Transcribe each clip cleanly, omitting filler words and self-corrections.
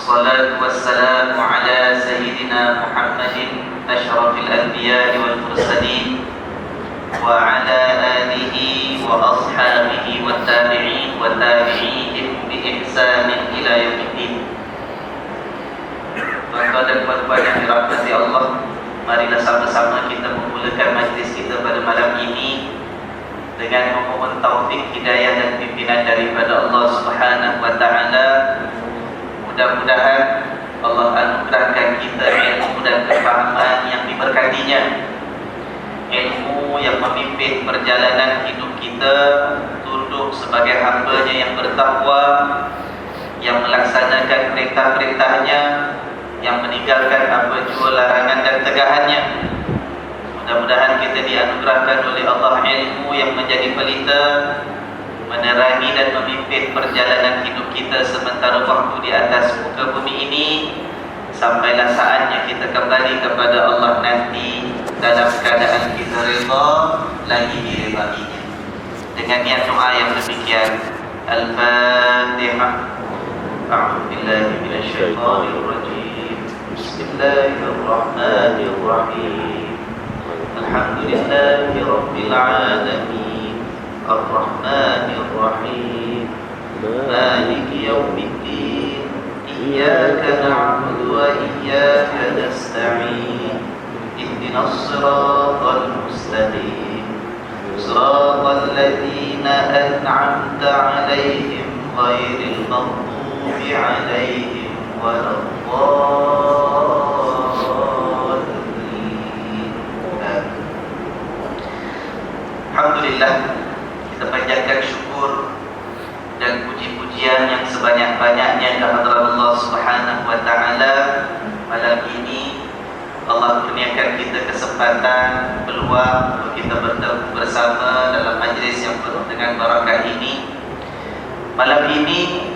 والصلاة والسلام على سيدنا محمد أشرف الأنبياء والمرسلين وعلى آله وأصحابه والتابعين وتابعيهم بإحسان إلى يوم الدين. Tuan-tuan dan puan-puan yang dirahmati Allah, marilah sama-sama kita memulakan majlis kita pada malam ini dengan memohon taufik, hidayah dan pimpinan daripada Allah Subhanahu wa taala. Mudah-mudahan Allah anugerahkan kita ilmu dan kefahaman yang diberkatinya, ilmu yang memimpin perjalanan hidup kita tunduk sebagai hamba-Nya yang bertakwa, yang melaksanakan perintah-perintahnya, yang meninggalkan apa jua larangan dan tegahannya. Mudah-mudahan kita dianugerahkan oleh Allah ilmu yang menjadi pelita, menerangi dan memimpin perjalanan hidup kita sementara waktu di atas muka bumi ini, sampailah saatnya kita kembali kepada Allah nanti dalam keadaan kita redha lagi diridainya. Dengan niat doa yang demikian, Al-Fatihah. A'udzubillahi minasyaitonir rajim. Bismillahirrahmanirrahim. Alhamdulillahi rabbil alamin. Ar-Rahmanir Rahim. Maliki yaumiddin. Iyyaka na'budu wa iyyaka nasta'in. Ihdinas siratal mustaqim. Siratal ladzina an'amta 'alaihim ghairil maghdubi 'alaihim waladdallin. Alhamdulillah, kita panjatkan syukur dan puji-pujian yang sebanyak-banyaknya kehadirat Allah Subhanahu wa taala. Malam ini Allah kurniakan kita kesempatan, peluang untuk kita bertemu bersama dalam majlis yang penuh dengan barakah ini. Malam ini,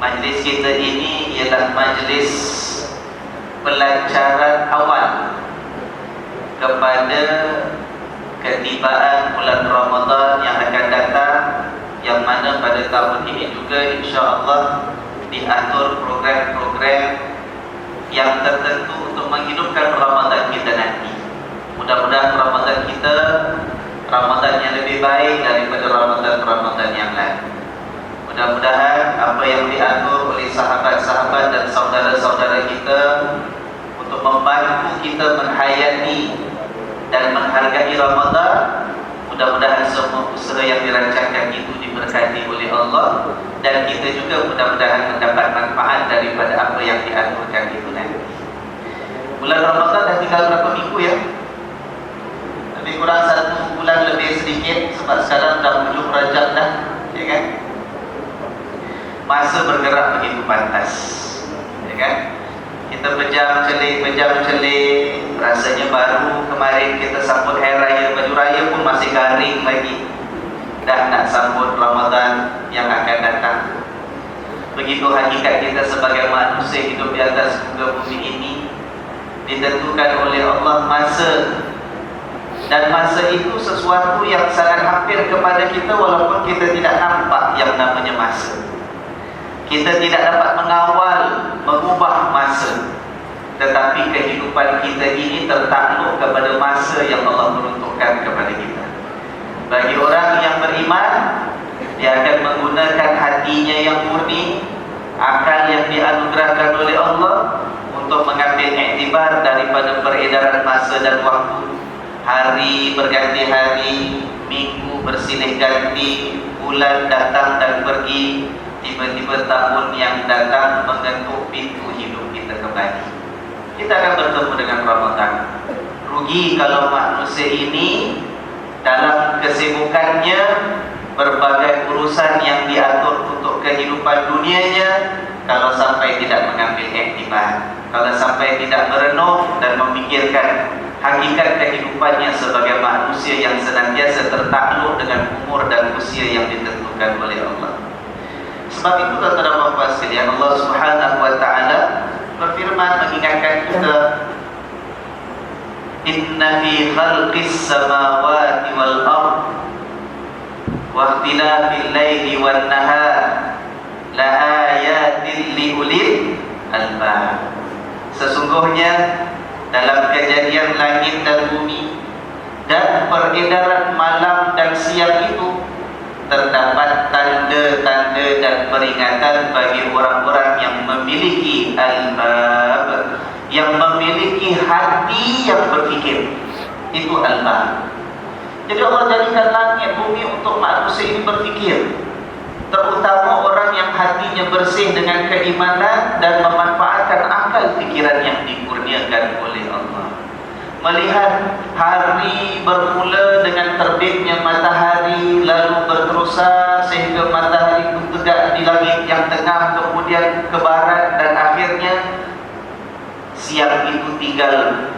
majlis kita ini ialah majlis pelancaran awal kepada ketibaan bulan Ramadan yang akan datang, yang mana pada tahun ini juga insya-Allah diatur program-program yang tertentu untuk menghidupkan Ramadan kita nanti. Mudah-mudahan Ramadan kita Ramadan yang lebih baik daripada Ramadan yang lain. Mudah-mudahan apa yang diatur oleh sahabat-sahabat dan saudara-saudara kita untuk membantu kita menghayati dan menghargai Ramadan, mudah-mudahan semua usaha yang dirancangkan itu diberkati oleh Allah, dan kita juga mudah-mudahan mendapat manfaat daripada apa yang diaturkan itu nanti. Bulan Ramadan dah tinggal berapa minggu ya? Lebih kurang 1 bulan lebih sedikit, sebab sekarang dah hujung Rajab dah, ya kan? Masa bergerak begitu pantas, ya kan? Kita pejam celik, rasanya baru kemarin kita sambut Hari Raya, baju raya pun masih garing lagi. Dah nak sambut Ramadan yang akan datang. Begitu hakikat kita sebagai manusia hidup di atas muka bumi ini, ditentukan oleh Allah masa. Dan masa itu sesuatu yang sangat hampir kepada kita walaupun kita tidak nampak yang namanya masa. Kita tidak dapat mengawal, mengubah masa, tetapi kehidupan kita ini tertakluk kepada masa yang Allah peruntukkan kepada kita. Bagi orang yang beriman, dia akan menggunakan hatinya yang murni, akal yang dianugerahkan oleh Allah untuk mengambil iktibar daripada peredaran masa dan waktu. Hari berganti hari, minggu bersilih ganti, bulan datang dan pergi, tiba-tiba tahun yang datang mengetuk pintu hidup kita kembali. Kita akan bertemu dengan Ramadan. Rugi kalau manusia ini dalam kesibukannya, berbagai urusan yang diatur untuk kehidupan dunianya, kalau sampai tidak mengambil iktibar, kalau sampai tidak merenung dan memikirkan hakikat kehidupannya sebagai manusia yang senantiasa tertakluk dengan umur dan usia yang ditentukan oleh Allah. Sebab itu tuan-tuan dan puan sekalian, Allah Subhanahu wa taala berfirman mengingatkan kita, Inna fi khalqis samawati wal ardh wa ikhtilafil laili wan nahar la ayatin li ulil Al-Ba. Sesungguhnya dalam kejadian langit dan bumi dan peredaran malam dan siang itu terdapat tanda-tanda dan peringatan bagi orang-orang yang memiliki albab, yang memiliki hati yang berfikir. Itu albab. Jadi Allah jadikan langit bumi untuk manusia ini berfikir, terutama orang yang hatinya bersih dengan keimanan dan memanfaatkan akal fikiran yang dikurniakan oleh Allah. Melihat hari bermula dengan terbitnya matahari, lalu berterusan sehingga matahari pun tegak di langit yang tengah, kemudian ke barat, dan akhirnya siang itu tinggal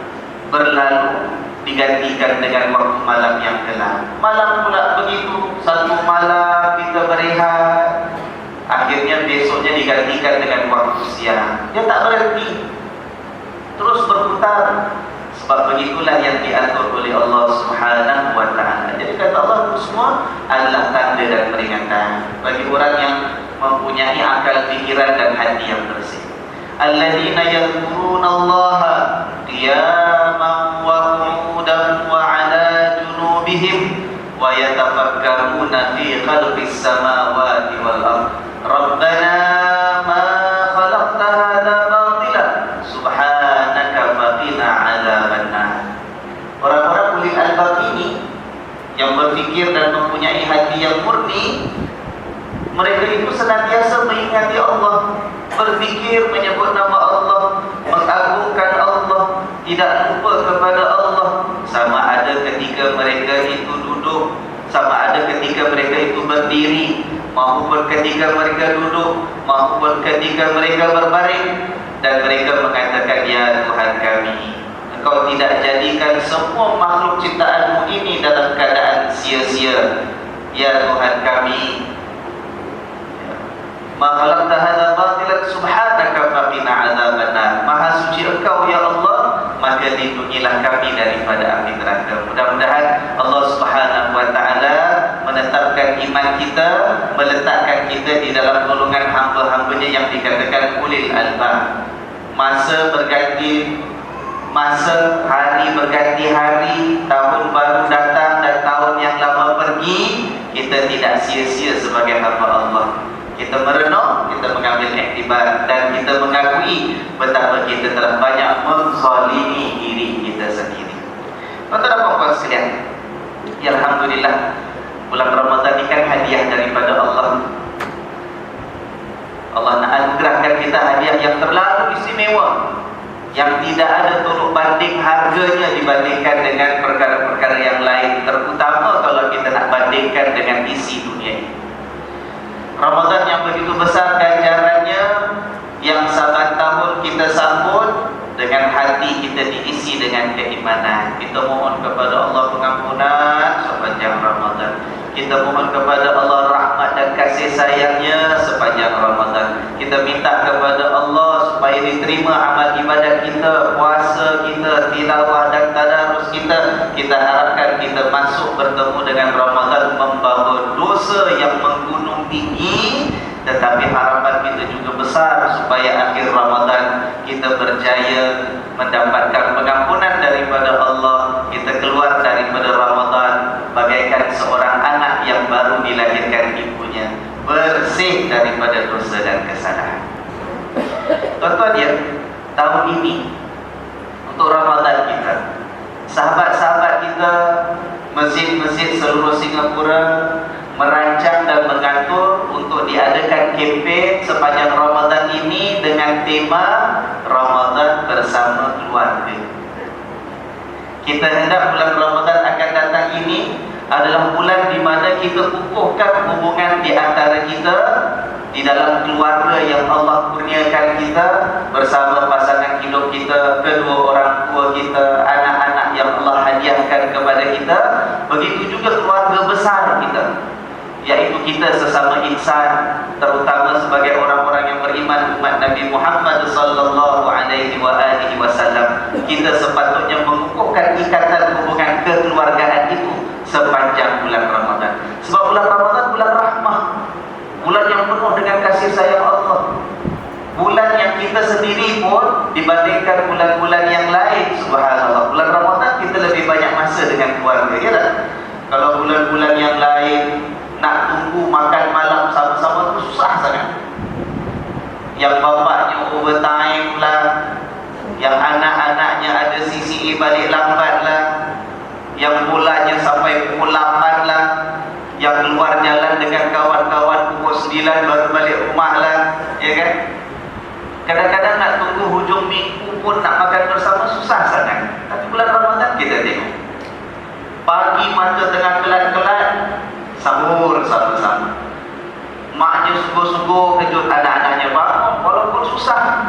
berlalu digantikan dengan waktu malam yang gelap. Malam pula begitu, satu malam kita berehat, akhirnya besoknya digantikan dengan waktu siang. Dia tak berhenti, terus berputar. Sebab begitulah yang diatur oleh Allah Subhanahu wa ta'ala. Jadi kata Allah, itu semua adalah tanda dan peringatan bagi orang yang mempunyai akal fikiran dan hati yang bersih. Alladzina yadhkurunallaha qiyaman wa qu'udan wa 'ala junubihim wa yatafakkaruna fi khalqis samawati wal ardh. Rabbana ma khalaqta hadza batilan subhanaka faqina 'adzabannar. Orang-orang ulil albab ini yang berfikir dan mempunyai hati yang murni, mereka itu senantiasa mengingati Allah, berfikir menyebut nama Allah, mengagungkan Allah, tidak lupa kepada Allah. Sama ada ketika mereka itu duduk, sama ada ketika mereka itu berdiri, maupun ketika mereka duduk, maupun ketika mereka berbaring. Dan mereka mengatakan, ya Tuhan kami, Engkau tidak jadikan semua makhluk ciptaanmu ini dalam keadaan sia-sia. Ya Tuhan kami, ma khalaqta hadza batilan subhanaka faqina 'adzabannar. Maha suci Engkau ya Allah, maka lindungilah kami daripada api neraka. Mudah-mudahan Allah Subhanahu wa taala menetapkan iman kita, meletakkan kita di dalam golongan hamba-hambanya yang dikatakan ulil albab. Masa berganti masa, hari berganti hari, tahun baru datang dan tahun yang lama pergi, kita tidak sia-sia sebagai hamba Allah. Kita merenung, kita mengambil iktibar, dan kita mengakui betapa kita telah banyak menzalimi diri kita sendiri. Tuan-tuan dan puan-puan sekalian, ya alhamdulillah, bulan Ramadan ini kan hadiah daripada Allah. Allah nak anugerahkan kita hadiah yang terlalu istimewa, yang tidak ada tolak banding harganya dibandingkan dengan perkara-perkara yang lain, terutama kalau kita nak bandingkan dengan isi dunia ini. Ramadan yang begitu besar ganjarannya, yang saban tahun kita sambut dengan hati kita diisi dengan keimanan. Kita mohon kepada Allah pengampunan sepanjang Ramadan. Kita mohon kepada Allah rahmat dan kasih sayangnya sepanjang Ramadan. Kita minta kepada Allah supaya diterima amal ibadat kita, puasa kita, tilawah dan tadarus kita. Kita harapkan kita masuk bertemu dengan Ramadan membawa dosa yang menggunung tinggi, tetapi harapan kita juga besar supaya akhir Ramadan kita berjaya mendapatkan pengampunan daripada Allah. Kita keluar daripada Ramadan bagaikan seorang anak yang baru dilahirkan ibunya, bersih daripada dosa dan kesalahan. Tuan-tuan ya, tahun ini untuk Ramadan kita, sahabat-sahabat kita, masjid-masjid seluruh Singapura merancang dan mengatur untuk diadakan kempen sepanjang Ramadan ini dengan tema Ramadan bersama keluarga. Kita hendak bulan Ramadan akan datang ini adalah bulan di mana kita kukuhkan hubungan di antara kita di dalam keluarga yang Allah kurniakan kita, bersama pasangan hidup kita, kedua orang tua kita, anak-anak yang Allah hadiahkan kepada kita. Begitu juga keluarga besar kita, yaitu kita sesama insan, terutama sebagai orang-orang yang beriman umat Nabi Muhammad sallallahu alaihi wasallam. Kita sepatutnya mengukuhkan ikatan hubungan kekeluargaan itu sepanjang bulan Ramadan. Sebab bulan Ramadan bulan rahmah, bulan yang penuh dengan kasih sayang Allah, bulan yang kita kita sendiri pun dibandingkan bulan-bulan yang lain, subhanallah, bulan Ramadan kita lebih banyak masa dengan keluarga, ya tak? Kalau bulan-bulan yang lain nak tunggu makan malam sama-sama tu susah sangat. Yang bapaknya overtime lah, yang anak-anaknya ada CCA balik lambat lah, yang bolanya sampai pukul 8 lah, yang keluar jalan dengan kawan-kawan pukul 9 baru balik rumah lah, ya kan? Kadang-kadang nak tunggu hujung minggu pun nak makan bersama susah sangat. Tapi bulan Ramadan kita tengok, pagi mata tengah kelat-kelat sahur sama-sama. Maknya sungguh-sungguh kejut anak-anaknya bangun walaupun susah.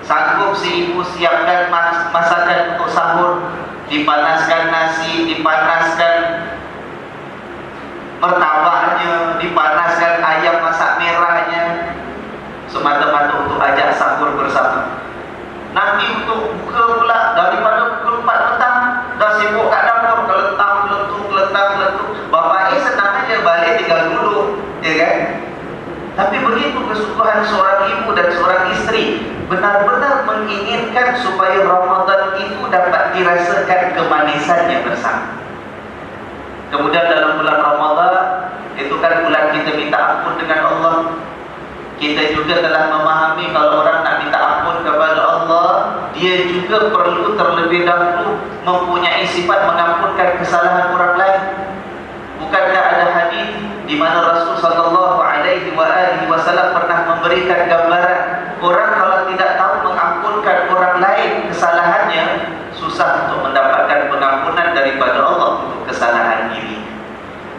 Sanggup si ibu siapkan masakan untuk sahur, dipanaskan nasi, dipanaskan martabaknya, dipanaskan ayam masak merahnya, semata-mata untuk ajak sahur bersama. Nanti untuk buka pula daripada pukul 4 petang dah sibuk kat dapur, keletang-keletung. Bapaknya senang aja balik tinggal duduk, ya kan? Tapi begitu kesukaan seorang ibu dan seorang istri, benar-benar menginginkan supaya Ramadan itu dapat dirasakan kemanisannya bersama. Kemudian dalam bulan Ramadan itu kan bulan kita minta ampun dengan Allah. Kita juga telah memahami kalau orang nak minta ampun kepada Allah, dia juga perlu terlebih dahulu mempunyai sifat mengampunkan kesalahan orang lain. Bukankah ada hadis di mana Rasul sallallahu alaihi wasallam pernah memberikan gambaran orang kalau tidak tahu mengampunkan orang lain kesalahannya, susah untuk mendapatkan pengampunan daripada Allah untuk kesalahan diri.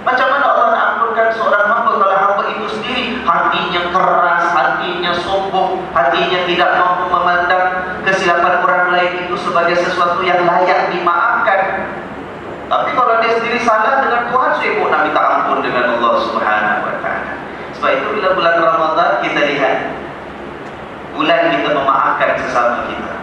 Macam mana Allah nak ampunkan seorang hamba kalau hamba itu sendiri hatinya keras, hatinya sombong, hatinya tidak mampu memandang kesilapan orang lain itu sebagai sesuatu yang layak dimaafkan. Tapi kalau dia sendiri salah dengan Tuhan, sibuk nak minta ampun dengan Allah Subhanahu wa taala. Sebab itu bila bulan Ramadan kita lihat bulan kita memaafkan sesama kita.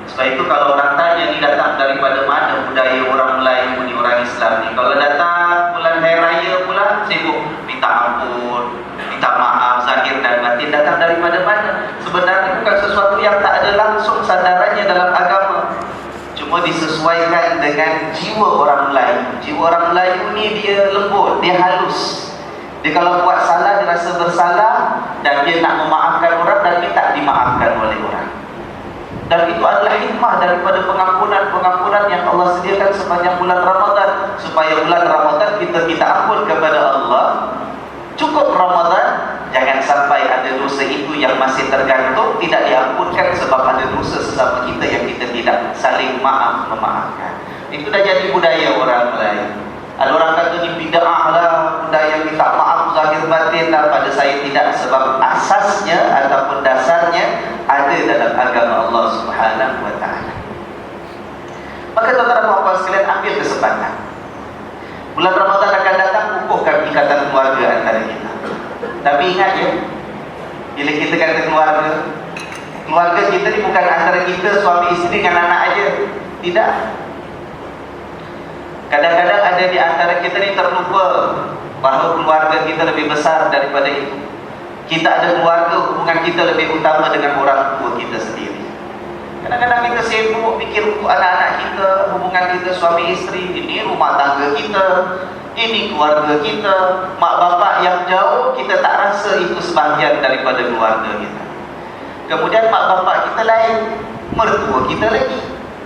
Sebab itu kalau orang tanya ni datang daripada mana budaya orang Melayu ni, orang Islam ni, kalau datang bulan Hari Raya pula sibuk minta ampun, minta maaf zahir dan batin, datang daripada mana? Sebenarnya bukan sesuatu yang tak ada langsung sandarannya dalam agama, cuma disesuaikan dengan jiwa orang Melayu. Jiwa orang Melayu ni dia lembut, dia halus. Dia kalau buat salah dia rasa bersalah dan dia nak memaafkan orang dan minta dimaafkan oleh orang. Dan itu adalah hikmah daripada pengampunan yang Allah sediakan sepanjang bulan Ramadan, supaya bulan Ramadan kita minta ampun kepada Allah. Cukup Ramadan, jangan sampai ada dosa itu yang masih tergantung tidak diampunkan sebab ada dosa sesama kita yang kita tidak saling memaafkan. Itu dah jadi budaya orang lain. Ada orang kata ni bid'ah lah, budaya minta maaf zahir batin lah. Pada saya tidak, sebab asasnya ataupun dasarnya ada dalam agama Allah Subhanahu wa taala. Maka tuan-tuan dan puan sekalian, ambil kesempatan. Bulan Ramadan akan datang, kukuhkan ikatan keluarga antara kita. Tapi ingat ya, bila kita kata keluarga, keluarga kita ni bukan antara kita suami isteri dengan anak aja. Tidak. Kadang-kadang ada di antara kita ni terlupa bahawa keluarga kita lebih besar daripada itu. Kita ada keluarga, hubungan kita lebih utama dengan orang tua kita sendiri. Kadang-kadang kita sibuk fikir anak-anak kita, hubungan kita suami isteri, ini rumah tangga kita, ini keluarga kita. Mak bapak yang jauh kita tak rasa itu sebahagian daripada keluarga kita. Kemudian mak bapak kita lain, mertua kita lagi,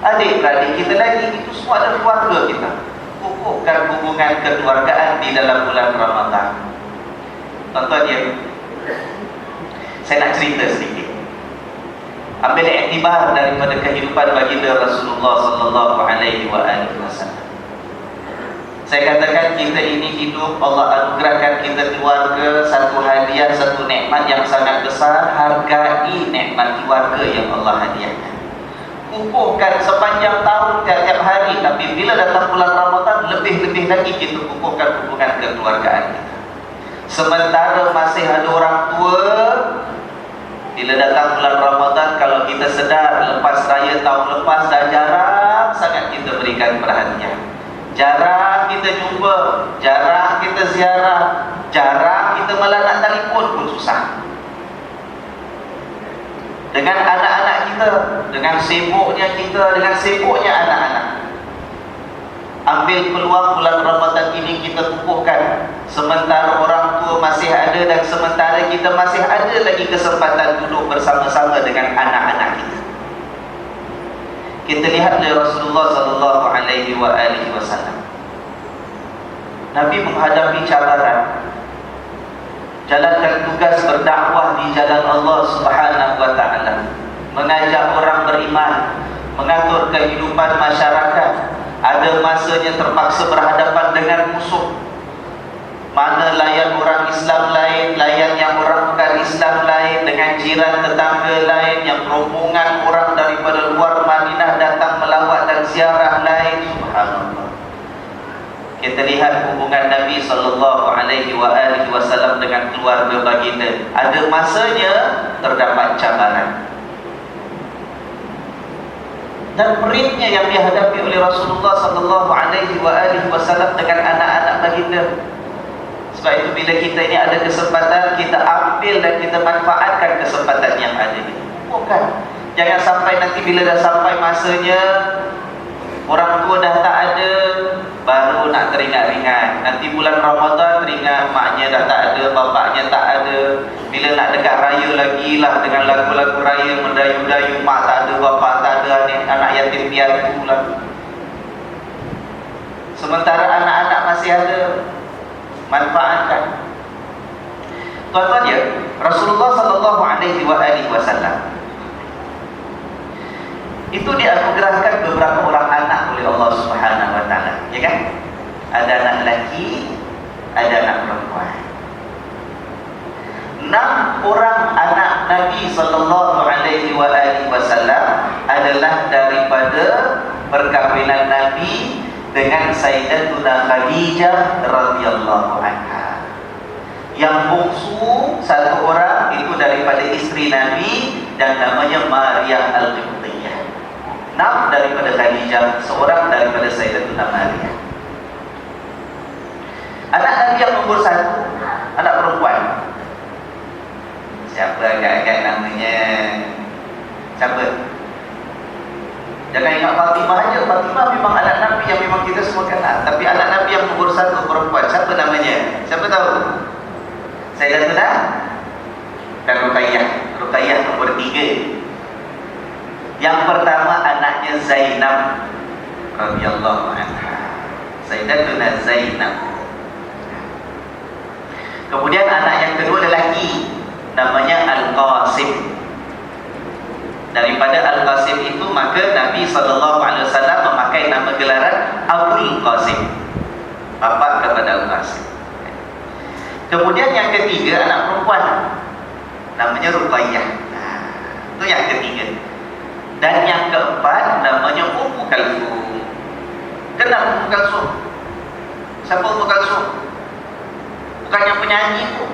adik-beradik kita lagi, itu semua adalah keluarga kita. Kukuhkan hubungan kekeluargaan di dalam bulan Ramadan. Tuan-tuan ya, saya nak cerita sedikit. Ambil iktibar daripada kehidupan baginda Rasulullah sallallahu alaihi wasallam. Saya katakan kita ini hidup, Allah anugerahkan kita keluarga, satu hadiah, satu nikmat yang sangat besar. Hargai nikmat keluarga yang Allah hadiahkan. Kukuhkan sepanjang tahun, tiap-tiap hari. Tapi bila datang bulan Ramadan, lebih-lebih lagi kita kukuhkan hubungan kekeluargaan kita. Sementara masih ada orang tua, bila datang bulan Ramadan, kalau kita sedar lepas raya tahun lepas dah jarang sangat kita berikan perhatian. Jarang kita jumpa, jarang kita ziarah, jarang kita malah nak telefon pun susah. dengan anak-anak kita, dengan sibuknya kita, dengan sibuknya anak-anak. Ambil peluang bulan Ramadan ini kita kukuhkan, sementara orang tua masih ada dan sementara kita masih ada lagi kesempatan duduk bersama-sama dengan anak-anak kita. Kita lihat dari Rasulullah sallallahu alaihi wasallam. Nabi menghadapi cabaran, jalankan tugas berdakwah di jalan Allah Subhanahu wa taala, mengajak orang beriman, mengatur kehidupan masyarakat. Ada masanya terpaksa berhadapan dengan musuh. Mana layan orang Islam lain, layan yang orang bukan Islam lain, dengan jiran tetangga lain, yang rombongan orang daripada luar Madinah datang melawat dan ziarah lain. Subhanallah. Kita lihat hubungan Nabi sallallahu alaihi wasallam dengan keluarga baginda. Ada masanya terdapat cabaran. Dan peritnya yang dihadapi oleh Rasulullah sallallahu alaihi wasallam dengan anak-anak baginda. Sebab itu bila kita ini ada kesempatan, kita ambil dan kita manfaatkan kesempatan yang ada ini. Bukan, jangan sampai nanti bila dah sampai masanya, orang tua dah tak ada, baru nak teringat-ingat. Nanti bulan Ramadan teringat maknya dah tak ada, bapaknya tak ada. Bila nak dekat raya lagi lah dengan lagu-lagu raya mendayu-dayu, mak tak ada, bapak tak ada, anak yatim piatu lah. Sementara anak-anak masih ada, manfaatkan. Tuan-tuan ya, Rasulullah sallallahu alaihi wasallam itu dianugerahkan beberapa orang anak oleh Allah Subhanahu wa taala, ya kan? Ada anak lelaki, ada anak perempuan. 6 orang anak Nabi sallallahu alaihi wasallam adalah daripada perkahwinan Nabi dengan Sayyidatuna Khadijah radhiyallahu anha. Yang bungsu 1 orang itu daripada isteri Nabi dan namanya Maryam Al-Qibtiyah. 6 daripada Khadijah, 1 daripada Sayyidatuna Maryam. Anak Nabi yang nombor 1, anak perempuan. Siapa agak-agak namanya? Siapa? Jangan ingat Fatimah aja. Fatimah memang anak Nabi yang memang kita semua kenal. Tapi anak Nabi yang nombor 1 perempuan, siapa namanya? Siapa tahu? Sayyidatuna dan Ruqayyah. Ruqayyah nombor 3. Yang pertama anaknya Zainab radhiyallahu anha. Sayyidatuna Zainab. Kemudian anak yang kedua lelaki, namanya Al-Qasim. Daripada Al-Qasim itu maka Nabi SAW memakai nama gelaran Abul Qasim, bapa kepada Al-Qasim. Kemudian yang ketiga anak perempuan, namanya Ruqayyah. Itu yang ketiga. Dan yang keempat namanya Ummu Kalsum. Kenal Ummu Kalsum? Siapa Ummu Kalsum? Bukan yang penyanyi tu.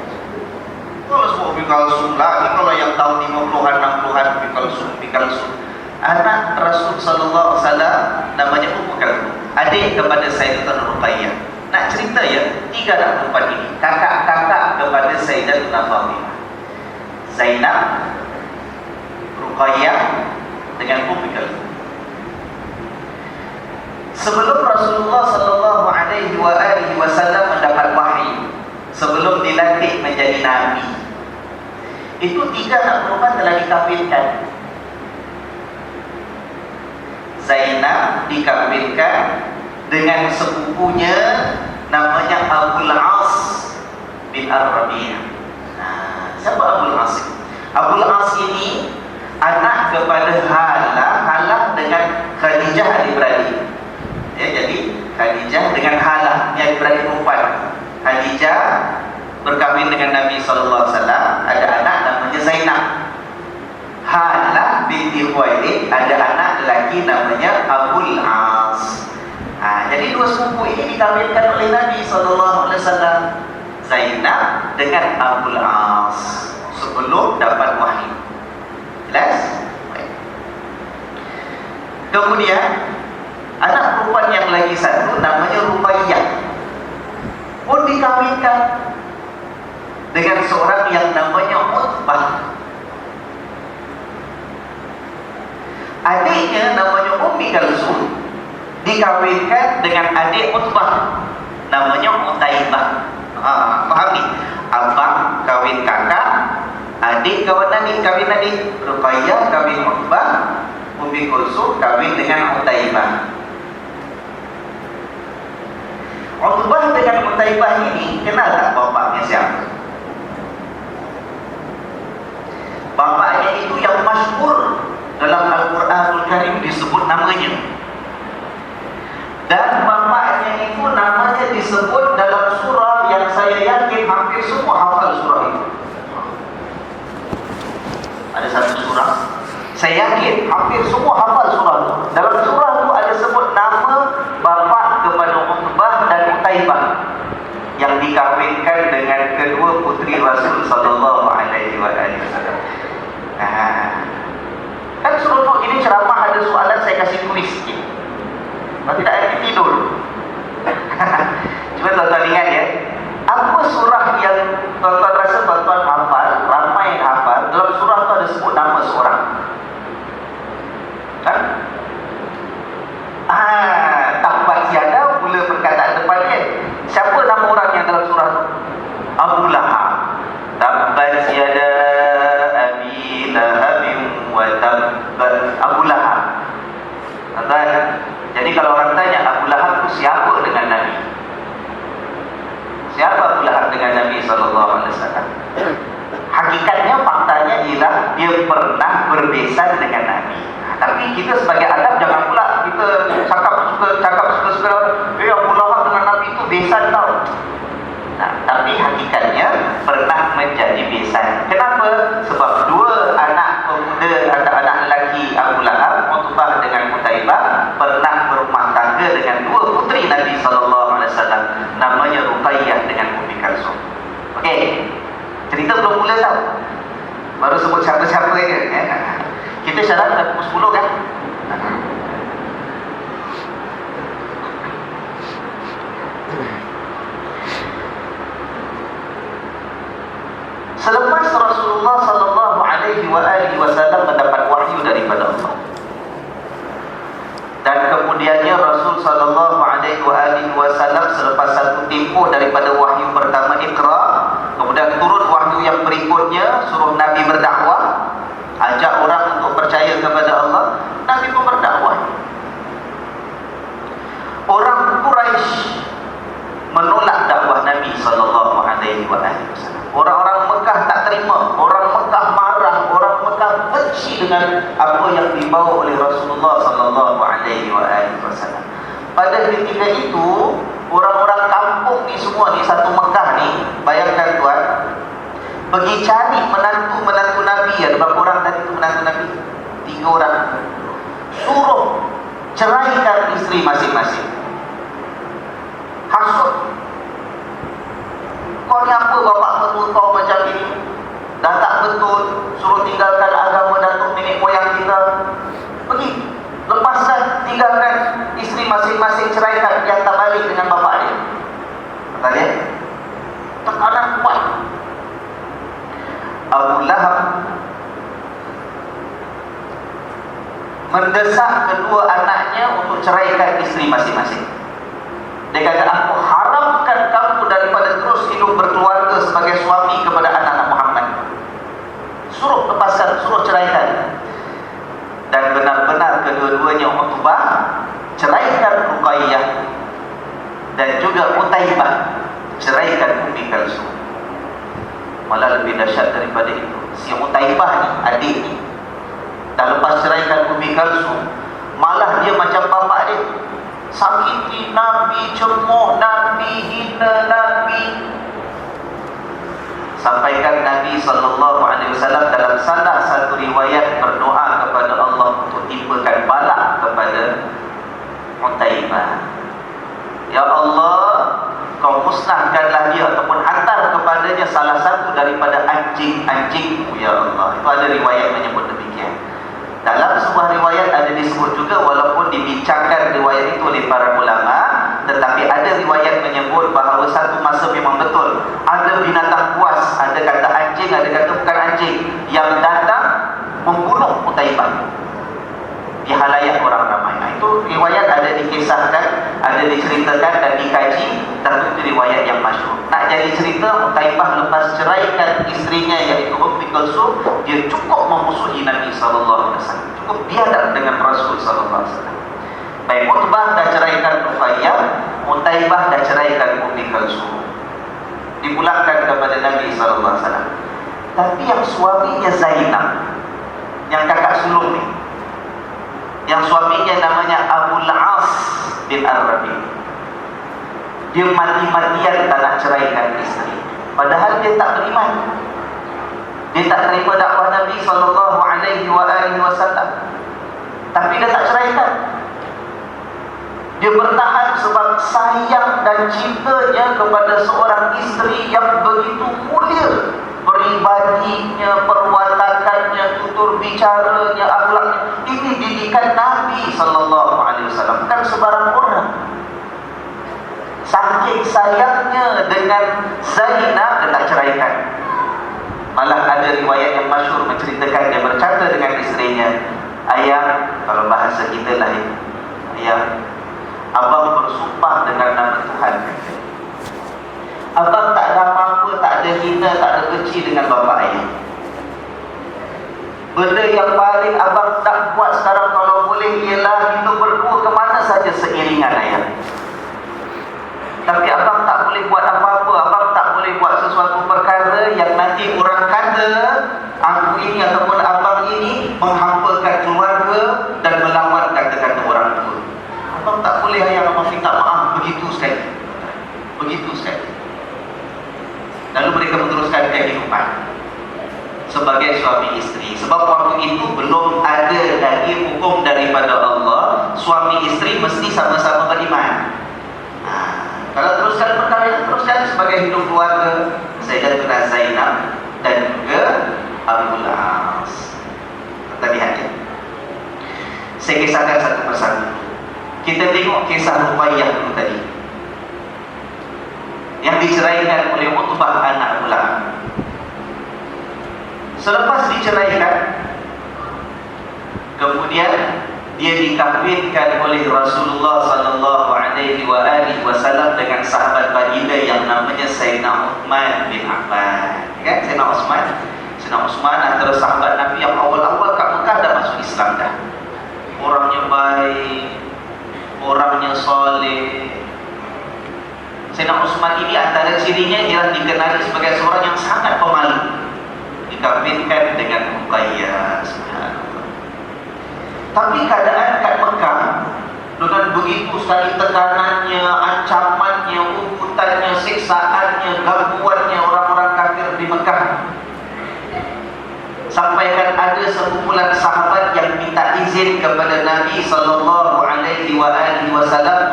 Kalau semua Ummu Kalsum lagi, kalau yang tahun 50-an 60-an Ummu Kalsum. Anak Rasul sallallahu alaihi wasallam namanya Ummu Kalsum, adik kepada Sayyidatuna Ruqayyah. Nak cerita ya, 3 anak perempuan ini kakak-kakak kepada Sayyidatuna Fatimah. Zainab, Ruqayyah dengan Ummu Kalsum. Sebelum Rasulullah sallallahu alaihi wasallam mendapat wahyu, sebelum dilantik menjadi nabi, itu 3 anak perempuan telah dikawinkan. Zainab dikawinkan dengan sepupunya namanya Abul As bin Ar-Rabi'ah. Siapa Abul As? Abul As ini anak kepada Halah dengan Khadijah adik-beradik. Ya, jadi Khadijah dengan Halah, yang adik-beradik perempuan. Khadijah berkahwin dengan Nabi SAW, ada anak namanya Zainab. Halah binti Khuwailid ada anak lelaki namanya Abul As. Jadi 2 sepupu ini dikahwinkan oleh Nabi SAW, Zainab dengan Abul As, sebelum dapat wahyu. Jelas? Kemudian anak perempuan yang lagi 1 namanya Ruqayyah, pun dikawinkan dengan seorang yang namanya Utbah. Adiknya namanya Ummi Kalsum, dikawinkan dengan adik Utbah, namanya Utaibah. Paham ni? Abang kawin kakak, adik kawin adik. Ruqayyah kawin Utbah, Ummi Kulsum kawin dengan Utaibah. Utbah dengan Utaibah ini kenal tak bapaknya siapa? Bapaknya itu yang masyhur dalam Al-Quranul Karim disebut namanya. Dan bapaknya itu namanya disebut dalam surah yang saya yakin hampir semua hafal surah itu. Ada satu surah, saya yakin hampir semua hafal surah itu. Dalam surah itu ada sebut nama bapa kepada Utbah dan Utaibah yang dikawinkan dengan kedua putri Rasul sallallahu alaihi wasallam. Kan suruh ini ceramah ada soalan saya kasih tulis sikit. Kalau tidak ada tidur. Cuba tuan-tuan ingat ya. Apa surah yang tuan-tuan rasa tuan-tuan hafal, ramai yang hafal, dalam surah itu ada sebut nama seorang? Kan? Tabbat yada mula perkataan depannya. Siapa nama orang yang dalam surah itu? Abu Lahab. Tabbat yada Abi Lahabin wa tabbat. Abu Lahab. Jadi kalau orang tanya Abu Lahab itu siapa dengan Nabi? Siapa Abu Lahab dengan Nabi SAW? Hakikatnya, faktanya ialah dia pernah berbesan dengan Nabi. Tapi kita sebagai adab jangan pula kita cakap suka-suka Abu Lahab dengan Nabi itu besan tau. Tapi hakikatnya pernah menjadi besan. Kenapa? Sebab dua anak pemuda atau anak lelaki Abu Lahab, Utbah dengan Utaibah, pernah berumah tangga dengan dua puteri Nabi SAW, namanya Ruqayyah dengan Ummi Kalsum. Okey, cerita belum mula tau, baru sebut siapa-siapa je. Kita syarat dah pukul 10 kan? Selepas Rasulullah sallallahu alaihi wasallam mendapat wahyu daripada Allah, dan kemudiannya Rasul sallallahu alaihi wasallam selepas satu tempoh daripada wahyu pertama Iqra, kemudian turun wahyu yang berikutnya, suruh Nabi berdakwah, ajak orang untuk percaya kepada Allah. Nabi pun berdakwah. Orang Quraisy menolak dakwah Nabi sallallahu alaihi wasallam. Orang-orang Mekah tak terima, orang Mekah marah, orang Mekah benci dengan apa yang dibawa oleh Rasulullah sallallahu alaihi wasallam. Pada ketika itu, orang-orang kampung ni semua ni, satu Mekah ni, bayangkan tuan, pergi cari menantu-menantu Nabi. Ada berapa orang tadi tu menantu Nabi? 3 orang. Suruh ceraikan isteri masing-masing. Hasut. Kau ni apa bapak betul kau macam ini? Dah tak betul, suruh tinggalkan agama datuk nenek moyang kita. Pergi, lepaskan, tinggalkan isteri masing-masing, ceraikan, yang tak balik dengan bapak dia. Kata dia, tekanan kuat. Abu Lahab mendesak kedua anaknya untuk ceraikan isteri masing-masing. Dia kata, aku haramkan kamu daripada terus hidup berkeluarga sebagai suami kepada anak-anak Muhammad. Suruh lepaskan, suruh ceraikan. Dan benar-benar kedua-duanya Utbah ceraikan Ruqayyah, dan juga Utaibah ceraikan Ummi Kalsum. Malah lebih dahsyat daripada itu, si Utaibah ni, adik ni, dah lepas ceraikan Ummi Kalsum, malah dia macam bapak dia, sakiti Nabi, cemooh Nabi, hina Nabi. Sampaikan Nabi SAW dalam salah satu riwayat berdoa kepada Allah untuk timpakan bala kepada Utaibah. Ya Allah, kau musnahkanlah dia ataupun hantar kepadanya salah satu daripada anjing-anjingmu, ya Allah. Itu ada riwayat menyebut demikian. Dalam sebuah riwayat ada disebut juga, walaupun dibincangkan riwayat itu oleh para ulama, tetapi ada riwayat menyebut bahawa satu masa memang betul ada binatang buas, ada kata anjing, ada kata bukan anjing, yang datang membunuh Utaibah. ada diceritakan dan dikaji, dan itu riwayat yang masyhur. Nak jadi cerita, Utaibah lepas ceraikan isterinya iaitu Ummi Kulsum, dia cukup memusuhi Nabi SAW, cukup biadab dengan Rasul SAW. Baik, Utbah dah ceraikan Ruqayyah, Utaibah dah ceraikan Ummi Kulsum, dipulangkan kepada Nabi SAW. Tapi yang suaminya Zainab, yang kakak sulung ni, yang suaminya namanya Abul As bin Ar-Rabi, dia mati-matian tak nak ceraikan isteri, padahal dia tak beriman. Dia tak terima dakwah Nabi SAW, tapi dia tak ceraikan. Dia bertahan sebab sayang dan cintanya kepada seorang isteri yang begitu mulia, peribadinya, perwatakannya, tutur bicaranya, akhlaknya. Ini didikan Nabi SAW, bukan sebarang orang. Saking sayangnya dengan Zainab, dia tak ceraikan. Malah ada riwayat yang masyhur menceritakan dia berkata dengan isterinya, "Ayah," kalau bahasa kita lah, "Ayah, abang bersumpah dengan nama Tuhan, abang tak ada apa-apa, tak ada hina, tak ada kecil dengan bapa ayah. Benda yang paling abang tak buat sekarang kalau boleh ialah hidup berdua ke mana saja seiringan ayah. Tapi abang tak boleh buat apa-apa, abang tak boleh buat sesuatu perkara yang nanti orang kata aku ini ataupun abang ini menghampakan keluarga dan melawan kata-kata orang tua. Abang tak boleh ayah, abang minta maaf." Begitu sekali, begitu sekali. Lalu mereka meneruskan kehidupan sebagai suami isteri. Sebab waktu itu belum ada lagi hukum daripada Allah, suami isteri mesti sama-sama beriman. Kalau teruskan perkara, teruskan sebagai hidup keluarga Sayyidatuna Zainab dan juga Abul As. Kita lihat ya. Saya kisahkan satu persatu. Kita tengok kisah Ruqayyah dulu tadi, yang diceraikan oleh Utbah anak pula. Selepas diceraikan, kemudian dia dikahwinkan oleh Rasulullah SAW dengan sahabat baginda yang namanya Sayyidina Uthman bin Affan. Kan? Sayyidina Uthman antara sahabat Nabi yang awal-awal kat Mekah dah masuk Islam dah. Orangnya baik, orangnya soleh. Sayyidina Uthman ini antara cirinya ialah dikenali sebagai seorang yang sangat pemalu. Dikahwinkan dengan Ruqayyah. Tapi keadaan kat Mekah dengan begitu sekali tekanannya, ancamannya, ubutannya, siksaannya, gangguannya orang-orang kafir di Mekah, sampaikan ada sekumpulan sahabat yang minta izin kepada Nabi SAW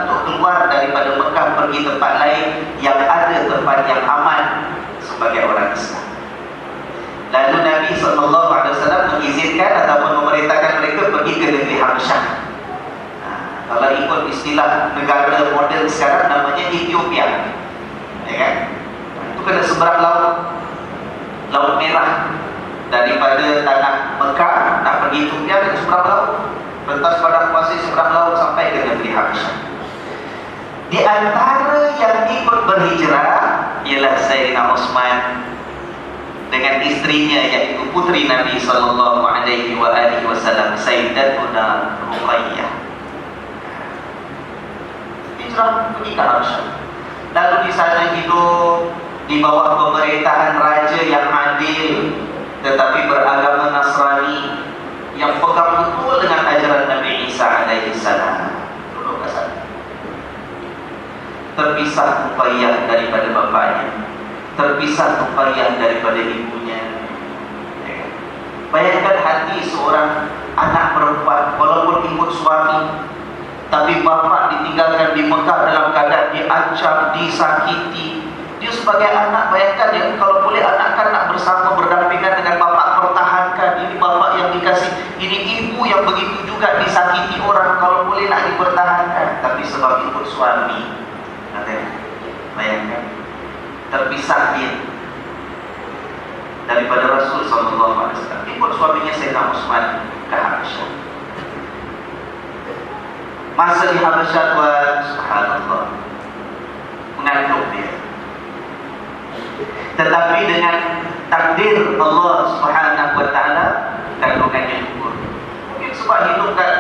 untuk keluar daripada Mekah pergi tempat lain yang ada tempat yang aman sebagai orang Islam. Lalu Nabi SAW mengizinkan ataupun memerintahkan mereka pergi ke negeri Habsyah. Kalau ikut istilah negara moden sekarang namanya Ethiopia, ya kan? Itu kena seberang Laut Merah. Daripada tanah Mekah nak pergi Ethiopia kena seberang laut, pentas padang pasir seberang laut sampai ke negeri Habsyah. Di antara yang ikut berhijrah ialah Sayyidina Uthman dengan istrinya yaitu putri Nabi SAW, Sayyidatuna Ruqayyah. Hijrah pergi ke Habsyah. Lalu di sana hidup di bawah pemerintahan raja yang adil tetapi beragama Nasrani, yang pegang betul dengan ajaran Nabi Isa alaihissalam. Duduk ke sana. Terpisah Ruqayyah daripada bapaknya, terpisah Ruqayyah daripada ibunya. Bayangkan hati seorang anak perempuan, walaupun ikut suami, tapi bapa ditinggalkan di Mekah dalam keadaan diancam, disakiti. Dia sebagai anak, bayangkan ya, kalau boleh anak kan nak bersama berdampingan dengan bapa, pertahankan. Ini bapa yang dikasih, ini ibu yang begitu juga disakiti orang, kalau boleh nak dipertahankan. Tapi sebab ikut suami, katanya, bayangkan, terpisah dia daripada Rasul SAW. Ikut suaminya Sayyidina Uthman ke Habsyah. Masa di Habasyah tuan, subhanallah, mengandung dia. Tetapi dengan takdir Allah Subhanahu wa taala, kandungannya gugur. Mungkin sebab hidup kat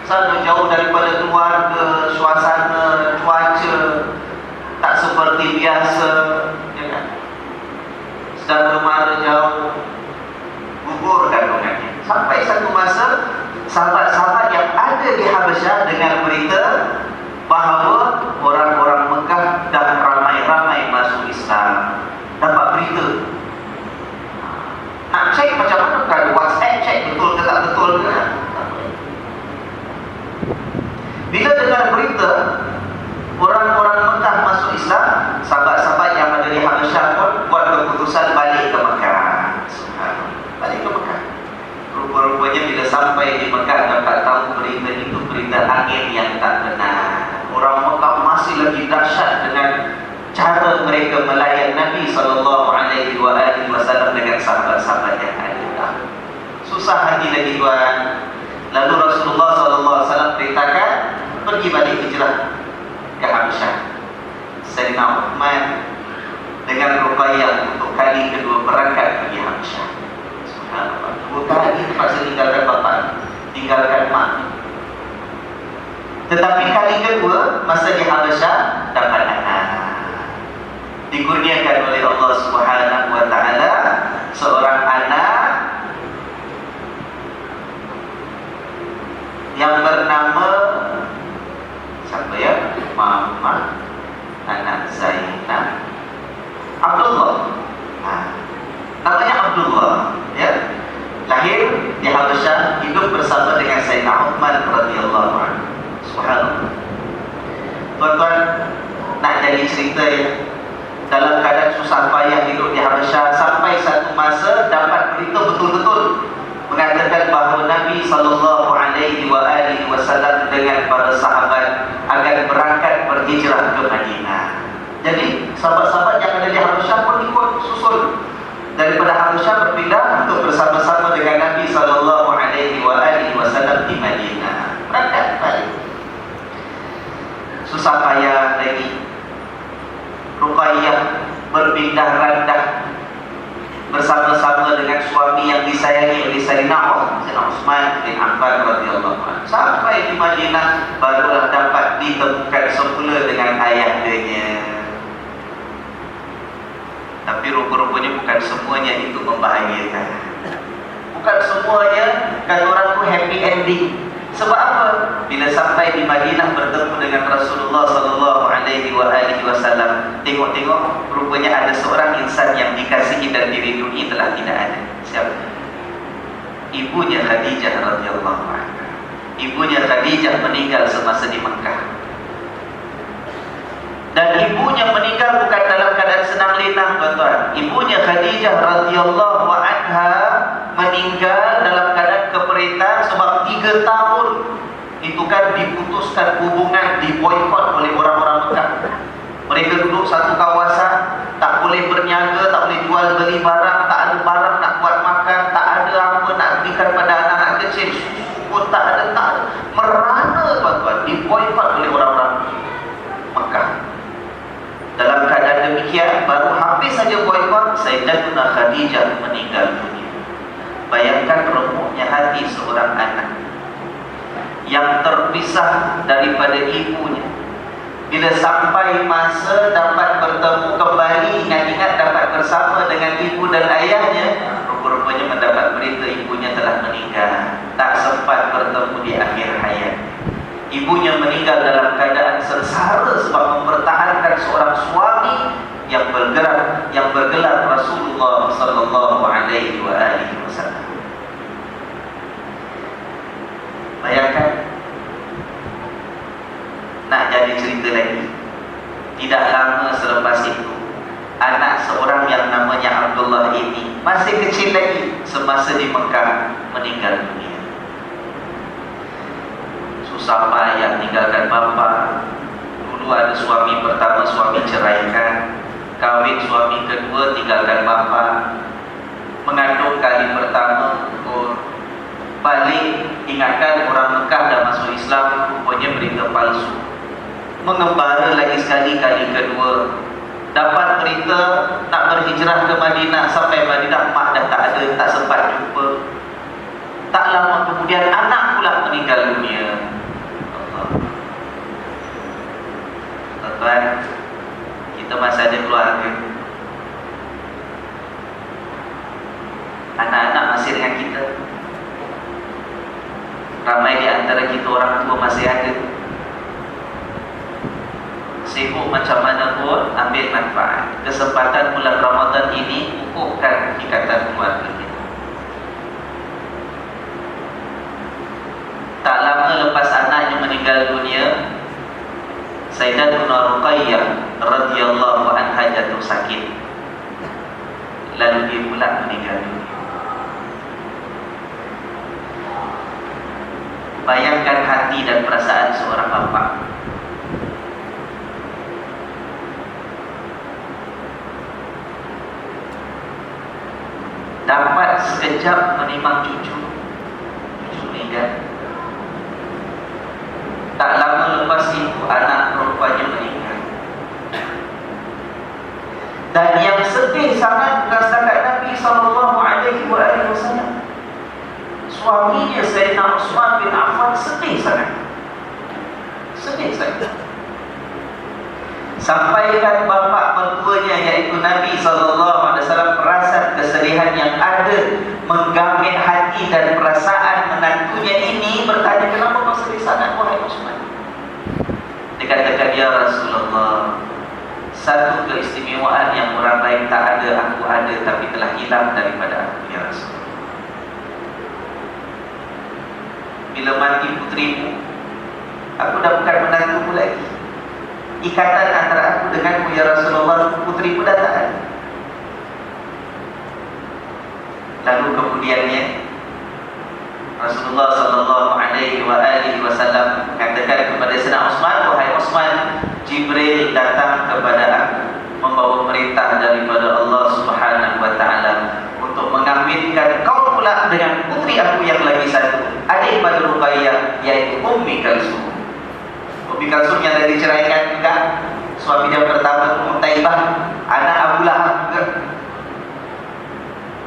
sana jauh daripada keluarga, suasana, cuaca tak seperti biasa, ya kan? Saudara mara jauh, gugur kandungannya. Sampai satu masa sahabat-sahabat yang ada di Habasyah dengar berita bahawa orang-orang Mekah dah ramai-ramai masuk Islam. Dapat berita. Nak cek macam mana? Kalau WhatsApp cek betul ke tak betul ke? Bila dengar berita orang-orang Mekah masuk Islam, sahabat-sahabat yang ada di Habasyah pun buat keputusan balik ke Mekah. Balik ke Mekah. Rupa-rupanya bila sampai di Mekah dapat tahu berita itu berita angin yang tak benar. Orang Mekah masih lagi dahsyat dengan cara mereka melayan Nabi SAW dengan sahabat-sahabat yang ada. Susah hati lagi tuan. Lalu Rasulullah SAW perintahkan pergi balik hijrah ke Habasyah. Sayyidina Uthman dengan Ruqayyah untuk kali kedua berangkat pergi Habasyah. Subhanallah. 2 kali terpaksa tinggalkan bapa, tinggalkan mak. Tetapi kali kedua masa di Habasyah dapat anak. Dikurniakan oleh Allah Subhanahu wa taala seorang anak yang bernama siapa ya? Mama anak Zainab, Abdullah. Namanya Abdullah, ya. Lahir di Habasyah, hidup bersama dengan Sayyidina Uthman radhiyallahu anhu. Subhanallah. Tuan-tuan, nak jadi cerita ya. Dalam keadaan susah payah hidup di Habasyah, sampai satu masa dapat berita betul-betul mengatakan bahawa Nabi SAW dengan para sahabat akan berangkat berhijrah ke Madinah. Jadi sahabat-sahabat yang ada di Habasyah pun ikut susul daripada Habasyah berpindah untuk bersama-sama dengan Nabi SAW di Madinah. Berangkat balik. Susah payah lagi. Ruqayyah berpindah randah bersama-sama dengan suami yang disayangi oleh Sayyidina Uthman bin Affan radhiyallahu anhu. Sampai di Madinah barulah dapat ditemukan semula dengan ayahdanya. Tapi rupa-rupanya bukan semuanya itu membahagiakan. Bukan semuanya kata orang tu happy ending. Sebab apa? Bila sampai di Madinah bertemu dengan Rasulullah SAW, tengok-tengok rupanya ada seorang insan yang dikasihi dan dirindui telah tidak ada. Siapa? Ibunya Khadijah radhiyallahu anha. Ibunya Khadijah meninggal semasa di Mekah. Dan ibunya meninggal bukan dalam keadaan senang lenang, tuan-tuan. Ibunya Khadijah radhiyallahu anha meninggal dalam keadaan keperitan sebab 3 tahun itu kan diputuskan hubungan, diboikot oleh orang-orang Mekah. Mereka duduk satu kawasan, tak boleh berniaga, tak boleh jual beli barang, tak ada barang nak buat makan, tak ada apa nak berikan pada anak-anak kecil, pun tak ada. Merana, tuan-tuan, diboikot oleh orang-orang Mekah. Dalam keadaan demikian, baru habis saja boikot, Sayyidatuna Khadijah meninggal dunia. Bayangkan remuknya hati seorang anak yang terpisah daripada ibunya. Bila sampai masa dapat bertemu kembali, ingat-ingat dapat bersama dengan ibu dan ayahnya, rupa-rupanya mendapat berita ibunya telah meninggal. Tak sempat bertemu di akhir hayat. Ibunya meninggal dalam keadaan sengsara sebab mempertahankan seorang suami yang bergelar Rasulullah sallallahu alaihi wasallam. Bayangkan, nak jadi cerita lagi. Tidak lama selepas itu, anak seorang yang namanya Abdullah ini masih kecil lagi semasa di Mekah meninggal dunia. Susah payah tinggalkan bapa. Dulu ada suami pertama, suami ceraikan. Kahwin suami kedua, tinggalkan bapa. Mengandung kali pertama, balik, ingatkan orang Mekah dah masuk Islam. Rupanya berita berita palsu. Mengembara lagi sekali, kali kedua. Dapat berita nak berhijrah ke Madinah. Sampai Madinah, mak dah tak ada, tak sempat jumpa. Tak lama kemudian anak pula meninggal dunia. Tuan-tuan, kita masih ada keluarga. Anak-anak masih dengan kita. Ramai di antara kita orang tua masih ada. Sibuk macam mana pun, ambil manfaat. Kesempatan bulan Ramadan ini kukuhkan ikatan keluarga kita. Tak lama lepas anaknya meninggal dunia, Sayyidatuna Ruqayyah radhiyallahu anha jatuh sakit. Lalu dia pula meninggal dunia. Bayangkan hati dan perasaan seorang bapa. Dapat sekejap menimang cucu meninggal. Tak lama lepas itu anak perempuannya meninggal. Dan yang sedih sangat bukan setakat Nabi SAW. Suaminya Sayyidina Utsman bin Affan sedih sangat. Sedih sangat. Sampaikan bapa mertuanya iaitu Nabi SAW perasan kesedihan yang ada menggamit hati dan perasaan menantunya ini, bertanya, kenapa kau sedih sangat wahai Utsman? Dia katakan, ya Rasulullah, satu keistimewaan yang orang lain tak ada, aku ada, tapi telah hilang daripada aku, ya Rasulullah. Bila mati putrimu, aku dah bukan menantumu lagi. Ikatan antara aku denganmu, ya Rasulullah, putrimu dah tak ada. Lalu kemudiannya Rasulullah SAW katakan kepada Sayyidina Utsman, wahai Utsman, Jibril datang kepada aku membawa perintah daripada Allah Subhanahu wa taala untuk mengawinkan kau pula dengan putri aku yang lagi satu, adik pada Ruqayyah, yaitu Ummi Kalsum. Ummi Kalsum yang dah diceraikan juga, suami dia pertama Taibah, anak Abu Lahab juga.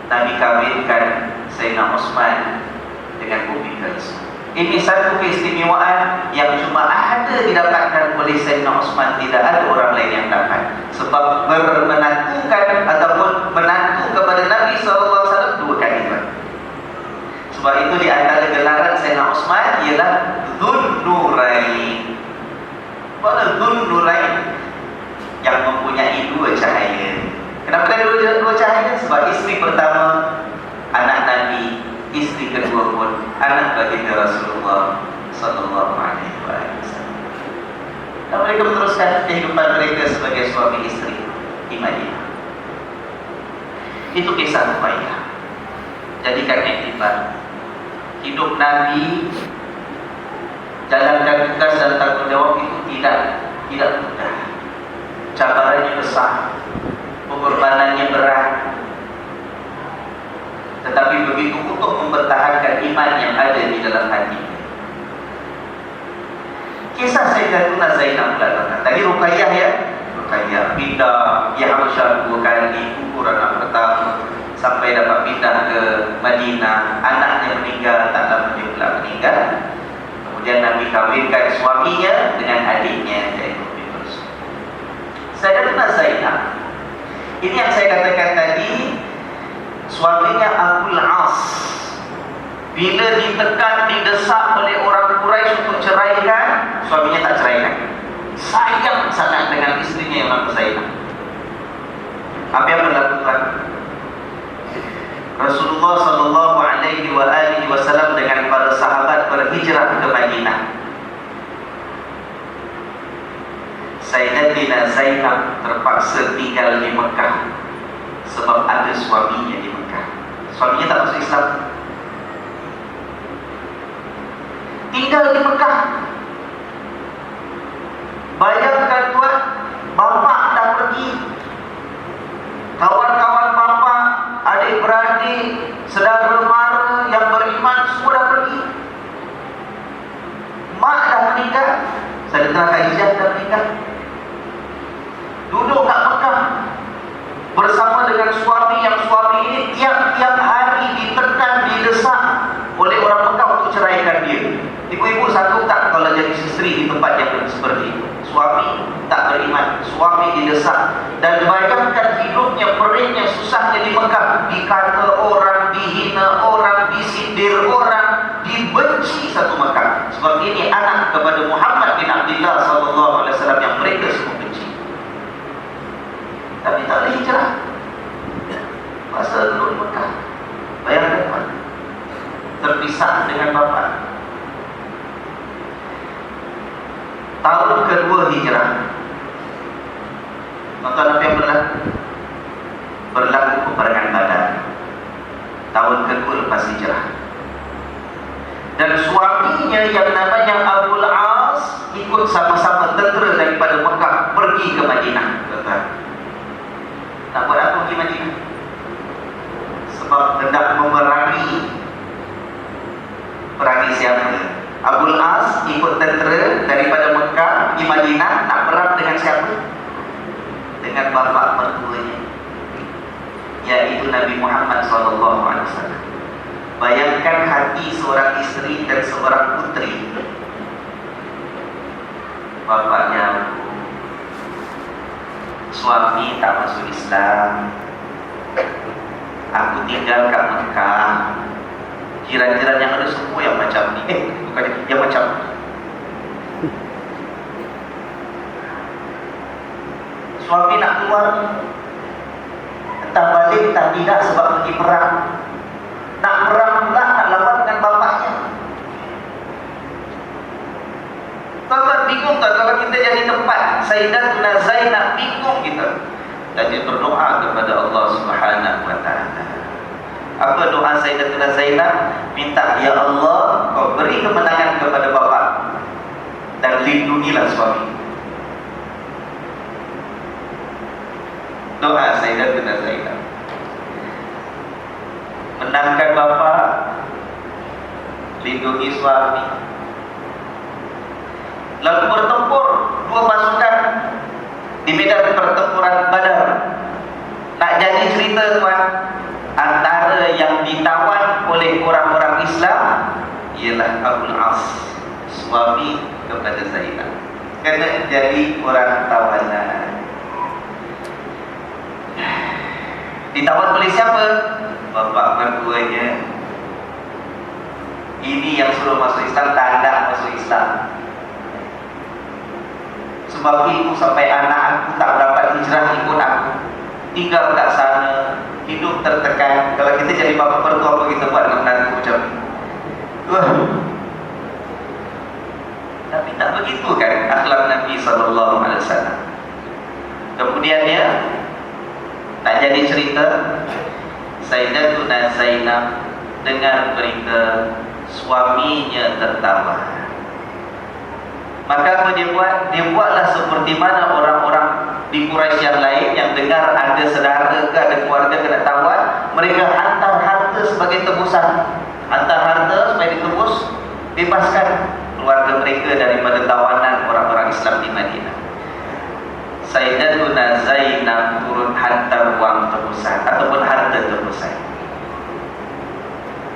Nabi kawinkan Sayyidina Utsman dengan Ummi Kalsum. Ini satu keistimewaan yang cuma ada didapatkan oleh Sayyidina Utsman, tidak ada orang lain yang dapat. Sebab menantukan ataupun menantu kepada Nabi SAW dua kali. Sebab itu di antara gelaran Sayyidina Utsman ialah Dzun Nurain. Apa Dzun Nurain? Yang mempunyai dua cahaya. Kenapa ada dua cahaya? Sebab isteri pertama anak Nabi, isteri kedua pun anak baginda Rasulullah sallallahu alaihi wasallam. Dan mereka meneruskan kehidupan mereka sebagai suami isteri di Madinah. Itu kisah Ruqayyah. Jadikan iktibar. Hidup Nabi, jalankan tugas dan tanggung jawab itu tidak mudah. Cabarannya besar, pengorbanannya berat. Tetapi begitu untuk mempertahankan iman yang ada di dalam hati. Kisah Sayyidatuna Zainab pula. Tadi Ruqayyah ya, Ruqayyah pindah di Habasyah 2 kali, gugur anak pertama, sampai dapat pindah ke Madinah. Anaknya meninggal, tak lama dia pula meninggal. Kemudian Nabi kawinkan suaminya dengan adiknya, yaitu Ummi Kalsum. Sayyidatuna Zainab, ini yang saya katakan tadi, suaminya Abul As, bila ditekan, didesak oleh orang Quraisy untuk ceraikan, suaminya tak ceraikan. Sayang sangat dengan istrinya yang nama Zainab. Apa yang berlaku? Rasulullah sallallahu alaihi wasallam dengan para sahabat berhijrah ke Madinah. Sayyidatina Zainab terpaksa tinggal di Mekah sebab ada suaminya di Mekah. Suaminya tak masuk Islam. Tinggal di Mekah. Bayangkan tuan, bapa dah pergi, kawan-kawan bapa, adik-beradik, saudara mara yang beriman semua dah pergi. Mak dah meninggal. Sayyidatina Khadijah dah meninggal. Duduk kat Mekah bersama dengan suami yang suami ini tiap-tiap hari ditekan, didesak oleh orang Mekah untuk ceraikan dia. Ibu-ibu satu tak kalau jadi isteri di tempat yang seperti itu. Suami tak beriman, suami didesak, dan bayangkan hidupnya, perihnya, susahnya di Mekah, dikata orang, dihina orang, disindir orang, dibenci satu Mekah. Sebab ini anak kepada Muhammad bin Abdullah SAW yang mereka semua benci. Tapi tak boleh hijrah. Masa dulu di Mekah, bayangkan terpisah dengan bapa. Tahun kedua hijrah, tuan-tuan apa yang berlaku? Berlaku peperangan Badar. Tahun kedua lepas hijrah. Dan suaminya yang namanya Abul As ikut sama-sama tentera daripada Mekah pergi ke Madinah. Tuan-tuan, nak buat apa pergi Madinah? Sebab hendak memerangi. Perangi siapa? Abul As ikut tentera daripada Mekah di Madinah, nak perang dengan siapa? Dengan bapa mertuanya, yaitu Nabi Muhammad SAW. Bayangkan hati seorang isteri dan seorang putri. Bapaknya suami tak masuk Islam, aku tinggal kat Mekah. Jiran-jiran yang ada semua yang macam ni. Bukan yang macam ni. Suami nak keluar, entah balik tak tidak sebab pergi perang. Nak perang pula, nak lawan dengan bapaknya. Tuan-tuan bingung tak kalau kita jadi tempat Sayyidatuna Zainab, bingung kita. Dan berdoa kepada Allah Subhanahu wa ta'ala. Apa doa Sayyidatuna Zainab? Minta, ya Allah, kau beri kemenangan kepada bapa dan lindungilah suami. Doa Sayyidatuna Zainab. Menangkan bapa, lindungi suami. Lalu bertempur dua pasukan di medan pertempuran Badar. Nak jadi cerita tuan, antara yang ditawan oleh orang-orang Islam ialah Abul As, suami kepada Zainab, kena jadi orang tawanan. Ditawan oleh siapa? Bapak mertuanya. Ini yang suruh masuk Islam, tak ada masuk Islam. Sebab itu sampai anak aku tak dapat hijrah ikut aku, tinggal kat sana, hidup tertekan. Kalau kita jadi bapa mertua, apa kita buat dengan menantu macam ni? Tapi tak begitu kan akhlak Nabi SAW. Kemudian dia tak jadi cerita, Sayyidatuna Zainab dengar berita suaminya tertawan. Maka apa dia buat? Dia buatlah seperti mana orang-orang di Quraisy yang lain yang dengar ada saudara ke ada keluarga kena tawan, mereka hantar harta sebagai tebusan. Hantar harta supaya ditebus, bebaskan keluarga mereka daripada tawanan orang-orang Islam di Madinah. Sayyidatuna Zainab turun hantar wang tebusan ataupun harta tebusan.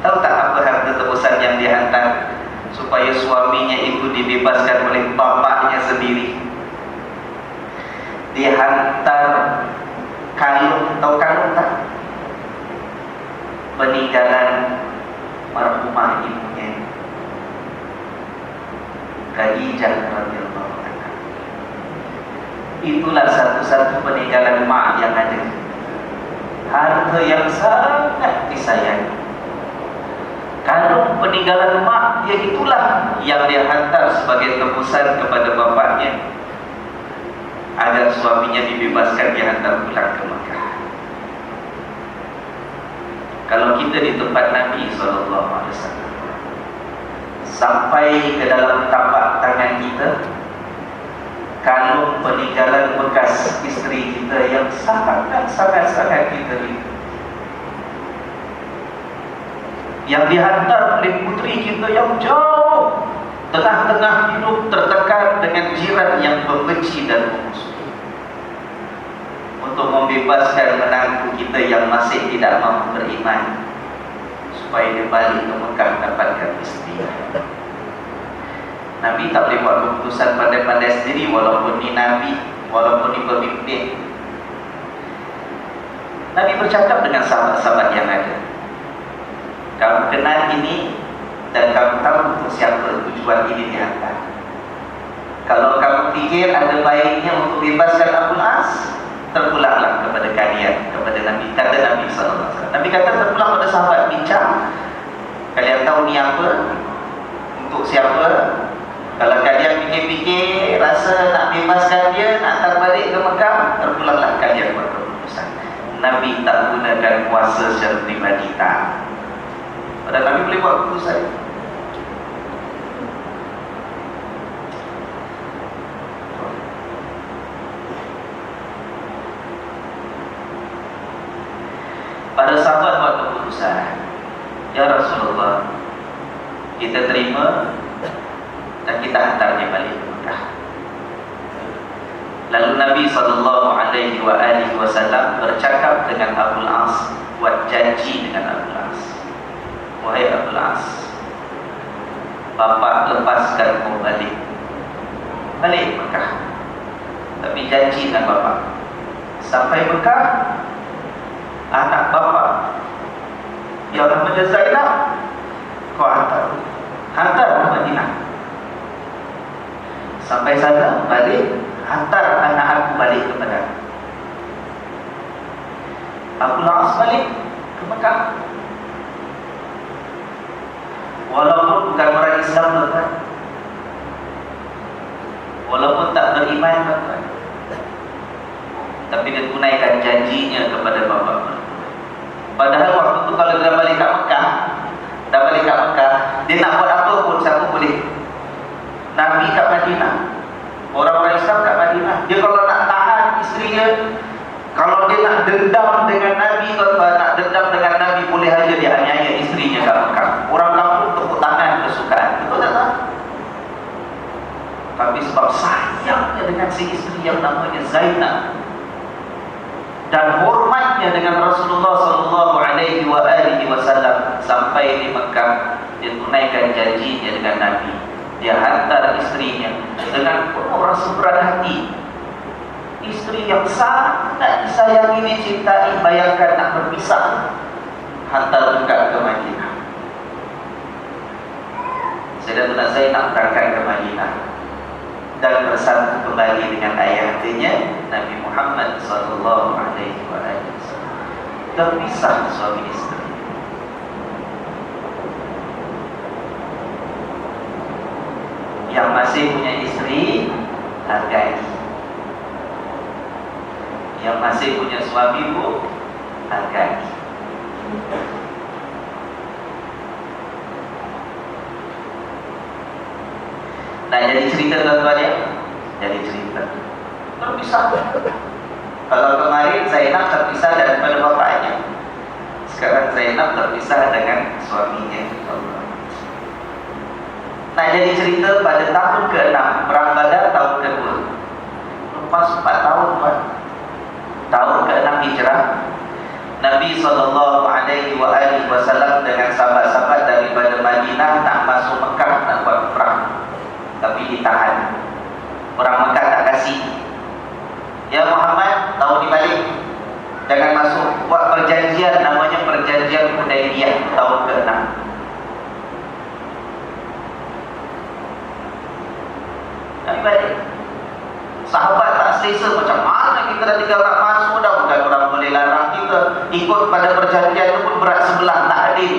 Tahu tak apa harta tebusan yang dihantar? Supaya suaminya itu dibebaskan oleh bapaknya sendiri. Dihantar kalung, tahu kalung tak? Peninggalan marhumah ibunya Khadijah radhiyallahu anha. Itulah satu-satu peninggalan mak yang ada. Harta yang sangat disayangi. Kalung peninggalan mak, dia itulah yang dia hantar sebagai tebusan kepada bapaknya agar suaminya dibebaskan, dihantar pulang ke Mekah. Kalau kita di tempat Nabi SAW, sampai ke dalam tapak tangan kita kalung peninggalan bekas isteri kita yang sangat-sangat kita rindu, yang dihantar oleh putri kita yang jauh, tengah-tengah hidup tertekan dengan benci dan memusuhi, untuk membebaskan menantu kita yang masih tidak mahu beriman, supaya dia balik ke Mekah dapatkan isteri. Nabi tak boleh buat keputusan pandai-pandai sendiri, walaupun ni Nabi, walaupun ni pemimpin. Nabi bercakap dengan sahabat-sahabat yang ada. Kamu kenal ini dan kamu tahu untuk siapa tujuan ini dihantar. Kalau kamu fikir ada baiknya untuk bebaskan Abul As, terpulanglah kepada kalian, kepada Nabi. Kata Nabi SAW. Nabi kata terpulang pada sahabat, bincang. Kalian tahu ni apa? Untuk siapa? Kalau kalian fikir-fikir, rasa nak bebaskan dia, nak hantar balik ke Mekah, terpulanglah kalian buat keputusan. Nabi tak gunakan kuasa secara pribadi, tak. Padahal Nabi boleh buat keputusan. Pada sahabat buat keputusan, ya Rasulullah, kita terima dan kita hantar dia balik ke Mekah. Lalu Nabi SAW bercakap dengan Abul As, buat janji dengan Abul As. Wahai Abul As, bapa lepaskan kau balik Mekah, tapi janji dengan bapa, sampai Mekah, anak bapa yang namanya Zainab kau hantar ke Madinah. Sampai sana balik, hantar anak aku balik kepada Abul As balik ke Mekah. Walaupun bukan orang Islam, tuan, walaupun tak beriman, tuan, tapi dia tunaikan janjinya kepada bapa. Padahal waktu itu kalau dia balik ke Mekah, dia nak buat apa pun siapa boleh. Nabi kat Madinah, orang-orang Islam kat Madinah, dia kalau nak tahan isteri dia, kalau dia nak dendam dengan Nabi, boleh aja dia aniaya isterinya kat Mekah. Orang kampung tepuk tangan kesukaan, betul tak? Tapi sebab sayangnya dengan si isteri yang namanya Zainab dan hormatnya dengan Rasulullah SAW, sampai di Mekah dia tunaikan janjinya dengan Nabi. Dia hantar istrinya dengan penuh rasa berat hati. Isteri yang sangat disayangi, dicintai, bayangkan nak berpisah, hantar juga ke Madinah. Sayyidatuna Zainab berangkat ke Madinah dan bersatu kembali dengan ayahandanya Nabi Muhammad SAW. Terpisah suami isteri. Yang masih punya isteri, hargai. Yang masih punya suami pun, hargai. Nah, jadi cerita tuan-tuan ya, jadi cerita terpisah. Kalau kemarin Zainab terpisah daripada bapaknya, sekarang Zainab terpisah dengan suaminya. Nah, jadi cerita pada tahun ke-6 Perang Badar, tahun ke-2, lepas 4 tahun, tahun ke-6 Hijrah, Nabi SAW dengan sahabat-sahabat daripada Madinah nak masuk Mekah, nak buat perang, tapi ditahan. Orang Mekah tak kasih. Ya Muhammad, tahun ni balik, jangan masuk. Buat perjanjian, namanya perjanjian Hudaybiyah, tahun ke-6. Nabi balik. Sahabat tak selesa, macam mana kita dah 3 orang masuk dah, bukan orang boleh larang kita. Ikut pada perjanjian itu pun berat sebelah, tak adil.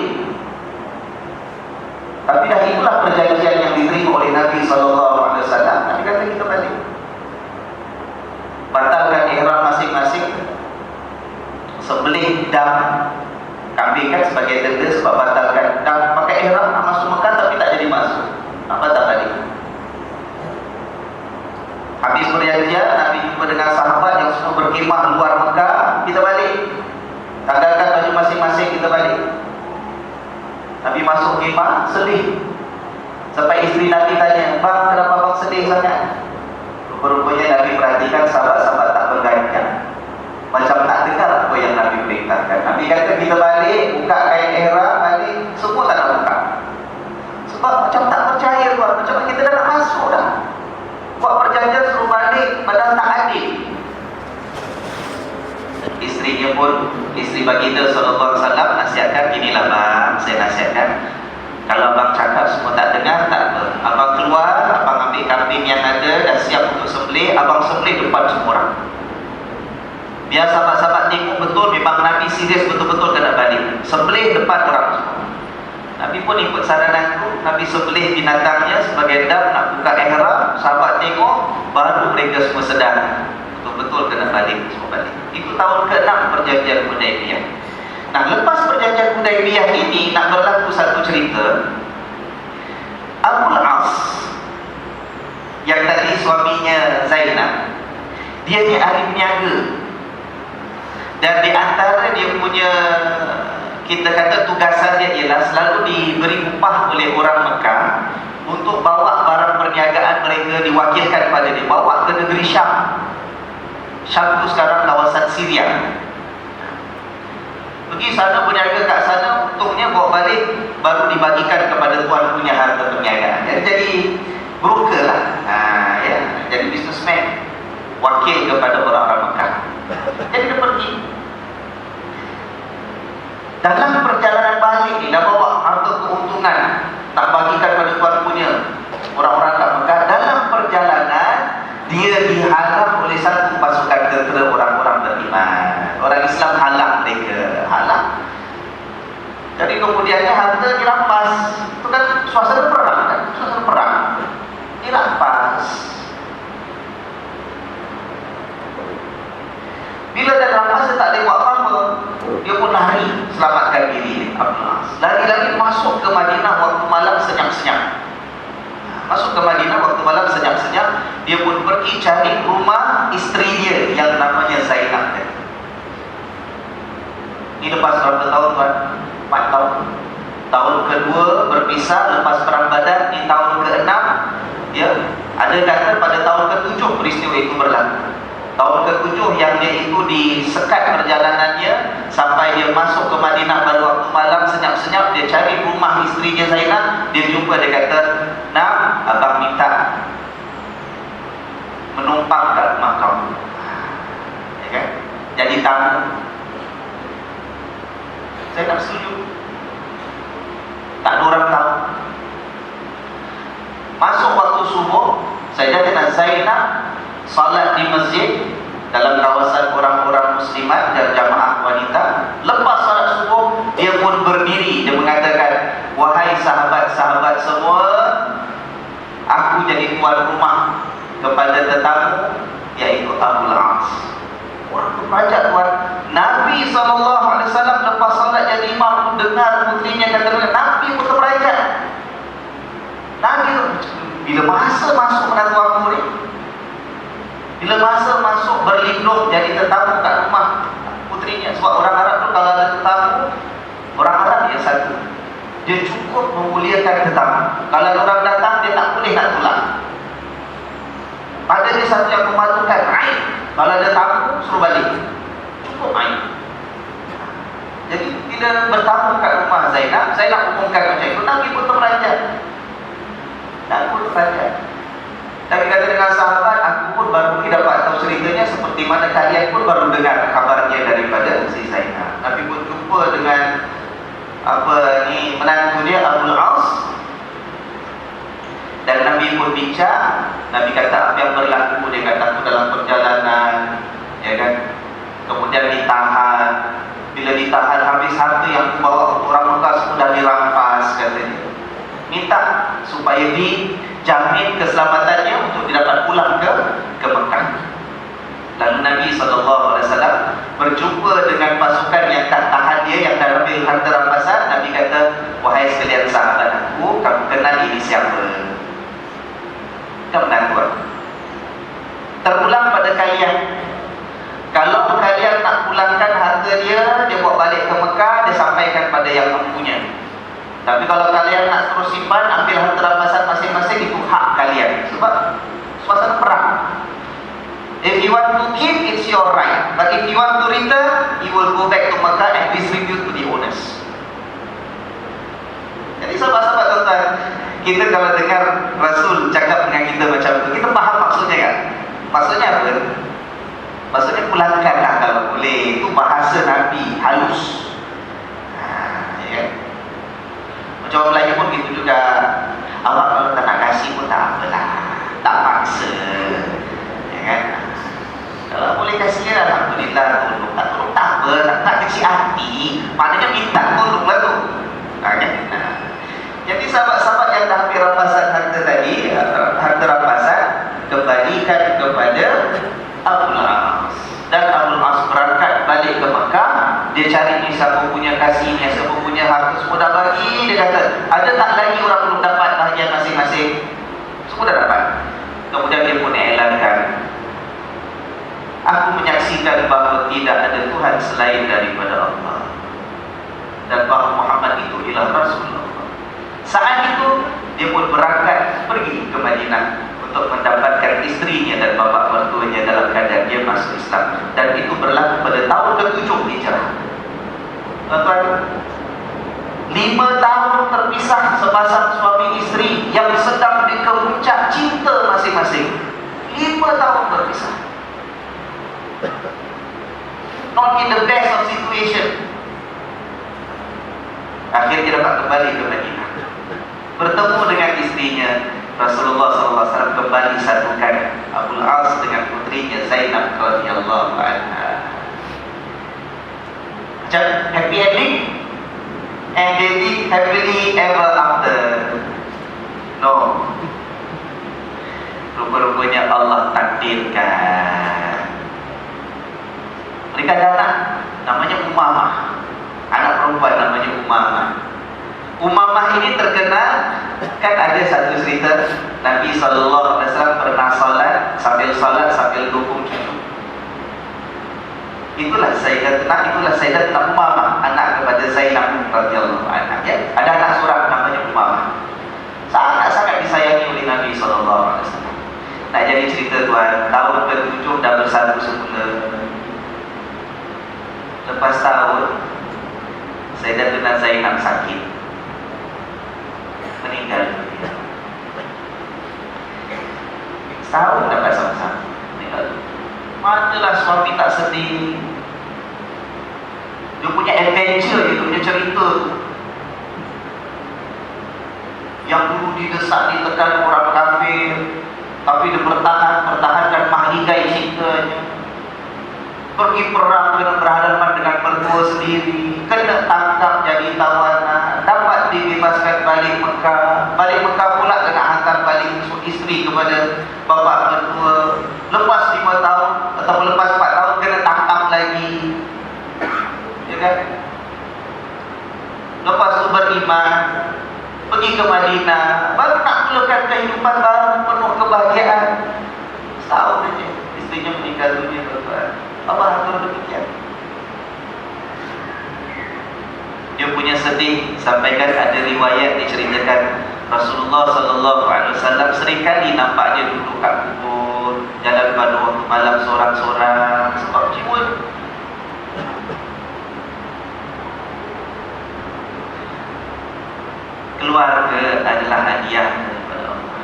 Tapi dah itulah perjanjian yang diterima oleh Nabi SAW. Nabi kata kita balik, batalkan ihram masing-masing, sembelih dam kambing kan sebagai denda sebab batalkan dam, pakai ihram nak masuk Mekah tapi tak jadi masuk, nak batal balik. Habis perjanjian, Nabi jumpa dengan sahabat yang semua berkhemah luar Mekah, kita balik, tanggalkan baju masing-masing, kita balik. Nabi masuk khemah, sedih. Sampai isteri Nabi tanya, bang, kenapa bang sedih sangat? Rupanya kan sahabat-sahabat tak berganjang, macam tak dengar apa yang Nabi perintahkan. Nabi kata kita balik, buka kain ihram, balik, semua tak nak buka. Sebab macam tak percaya tuan, macam kita dah nak masuk dah. Buat perjanjian suruh balik, padahal tak adil. Isterinya pun, isteri baginda SAW nasihatkan, inilah bang, saya nasihatkan, kalau abang cakap semua tak dengar, tak apa. Abang keluar, abang ambil kambing yang ada, dah siap untuk sembelih, abang sembelih depan semua orang. Biar sahabat-sahabat tengok betul, memang Nabi serius betul-betul kena balik. Sembelih depan orang semua. Nabi pun ikut saran aku, Nabi sembelih binatangnya sebagai dam nak buka ihram. Sahabat tengok, baru mereka semua sedar betul-betul kena balik, semua balik. Itu tahun ke-6 perjanjian Hudaibiyah. Nah, lepas perjanjian Hudaibiyah ini nak berlaku satu cerita. Abul As yang tadi suaminya Zainab, dia ni ahli peniaga. Dan di antara dia punya, kita kata tugasan dia ialah selalu diberi upah oleh orang Mekah untuk bawa barang perniagaan mereka, diwakilkan pada dia, bawa ke negeri Syam. Syam itu sekarang kawasan Syria. Pergi sana berniaga kat sana, untungnya bawa balik, baru dibagikan kepada tuan punya harta perniagaan. Jadi broker lah, ya, jadi businessman, wakil kepada orang-orang Mekah. Jadi dia pergi. Dalam perjalanan balik ni, dah bawa harta keuntungan, tak bagikan pada tuan punya orang-orang kat Mekah. Dalam perjalanan, dia dihalang oleh satu pasukan tentera orang-orang beriman. Orang Islam halang mereka, halang. Jadi kemudiannya harta dirampas. Itu kan suasana perang kan? Suasana perang. Dirampas. Bila dah rampas, dia tak boleh buat apa-apa. Dia pun lari, selamatkan diri. Lari-lari masuk ke Madinah waktu malam senyap-senyap. Masuk ke Madinah waktu malam senyap-senyap. Dia pun pergi cari rumah isteri dia yang namanya Zainab. Ini lepas berapa tahun tuan? 4 tahun. Tahun kedua berpisah lepas perang Badar. Ini tahun ke-6. Ya, ada kata pada tahun ke-7 peristiwa itu berlaku. Tahun ke-7 yang dia itu disekat perjalanannya sampai dia masuk ke Madinah pada waktu malam senyap-senyap. Dia cari rumah isterinya Zainab. Dia jumpa, dia kata, "Nak, abang minta menumpang kat rumah kamu." Ya kan? Jadi tamu. Saya tak setuju. Tak ada orang tahu. Masuk waktu subuh, Sayyidatina Zainab salat di masjid dalam kawasan orang-orang muslimat dan jamaah wanita. Lepas salat subuh, dia pun berdiri. Dia mengatakan, "Wahai sahabat-sahabat semua, aku jadi tuan rumah kepada tetamu, iaitu Abul As." Orang terperanjat tuan. Nabi SAW lepas salat jadi imam, dengar putrinya kata, Nabi pun terperanjat. Nabi tu, bila masa masuk menantu aku ni, bila masa masuk berlindung jadi tetamu kat rumah putrinya. Sebab orang Arab tu kalau ada tetamu, orang Arab dia satu, dia cukup memuliakan tetamu. Kalau orang datang, dia tak boleh nak tolak. Ada dia satu yang mematukan aib. Kalau ada tamu, suruh balik. Cukup aib. Jadi bila bertamu kat rumah Zainab, Zainab umumkan macam itu. Nabi pun terperanjat. Nabi pun terperanjat. Nabi kata dengan sahabat, aku pun baru ni dapat tahu ceritanya seperti mana kalian pun baru dengar kabarnya daripada si Zainab. Nabi pun jumpa dengan menantu dia Abul As. Dan Nabi pun bincang. Nabi kata apa yang berlaku. Dia kata aku dalam perjalanan, ya kan, kemudian ditahan. Bila ditahan, habis harta yang bawa orang Mekah sudah dirampas, katanya. Minta supaya dijamin keselamatannya untuk didapat pulang ke Mekah. Lalu Nabi SAW berjumpa dengan pasukan yang tak tahan dia, yang dah ambil harta rampasan. Nabi kata, "Wahai sekalian sahabat aku, kamu kenal ini siapa?" Menantu. Terulang pada kalian, kalau kalian nak pulangkan harta dia, dia bawa balik ke Mekah, dia sampaikan pada yang mempunya. Tapi kalau kalian nak terus simpan, ambil harta rampasan masing-masing, itu hak kalian. Sebab suasana perang. If you want to keep, it's your right. But if you want to return, you will go back to Mecca and distribute to the owners. Jadi sahabat-sahabat tuan-tuan, kita kalau dengar Rasul cakap dengan kita macam itu, kita faham maksudnya kan? Maksudnya apa? Maksudnya pulangkanlah kalau boleh. Itu bahasa Nabi, halus. Ya kan? Macam orang Melayu pun gitu juga. Awak kalau tak nak kasih pun tak apalah, tak paksa. Ya kan? Kalau boleh kasih, alhamdulillah. Tolong tak tolong tak apa, tak kecil hati. Maknanya minta tolonglah tu. Kan? Jadi sahabat-sahabat yang dah hampir rampasan harta tadi, harta rampasan, kembalikan kepada Abul As. Dan Abul As berangkat balik ke Mekah. Dia cari ni siapa punya kasihnya, siapa punya harta, semua dah bagi. Dia kata, ada tak lagi orang belum dapat bahagian masing-masing? Semua dah dapat. Kemudian dia pun elankan, aku menyaksikan bahawa tidak ada Tuhan selain daripada Allah, dan bahawa Muhammad itu ialah Rasulullah. Saat itu dia pun berangkat pergi ke Madinah untuk mendapatkan istrinya dan bapa mertuanya dalam keadaan dia masuk Islam. Dan itu berlaku pada tahun ke-7 Hijrah. Tuan-tuan, 5 tahun terpisah sepasang suami isteri yang sedang di kemuncak cinta masing-masing. 5 tahun terpisah. Not in the best of situation. Akhirnya dapat kembali ke Madinah, bertemu dengan istrinya. Rasulullah SAW kembali satukan Abul As dengan putrinya Zainab radhiyallahu anha. Macam happy ending, and they live happily ever after. No, rupa-rupanya Allah takdirkan. Mereka ada anak namanya Umamah, anak perempuan namanya Umamah. Umamah ini terkenal, kan ada satu cerita Nabi SAW pernah salat sambil dukung cucu. Itulah Sayyidatina Umamah, anak kepada Zainab radhiyallahu anha. Ya, ada anak seorang namanya Umamah, sangat disayangi oleh Nabi SAW. Nak jadi cerita tuan, tahun ke-7 dah bersatu semula. Lepas tahun, Sayyidatina Zainab sakit, meninggal dunia. Setahun dapat sama-sama meninggal. Manalah suami tak sedih. Dia punya adventure, dia punya cerita yang dulu didesak, ditekan orang kafir, tapi dia pertahankan mahligai cintanya. Pergi perang, kena berhadapan dengan mertua sendiri, kena tangkap jadi tawanan, dapat dibebaskan balik Mekah. Balik Mekah pula kena hantar balik isteri kepada bapa mertua. Lepas 5 tahun ataupun lepas 4 tahun kena tangkap lagi. Ya kan? Lepas tu beriman, pergi ke Madinah, baru nak mulakan kehidupan baru penuh kebahagiaan. Setahun saja isterinya meninggal dunia, tuan-tuan. Allah atur demikian. Dia punya sedih, sampaikan ada riwayat diceritakan Rasulullah SAW seringkali nampak dia duduk kat kubur, jalan pada waktu malam seorang-seorang sebab jiwa. Keluarga adalah hadiah daripada Allah.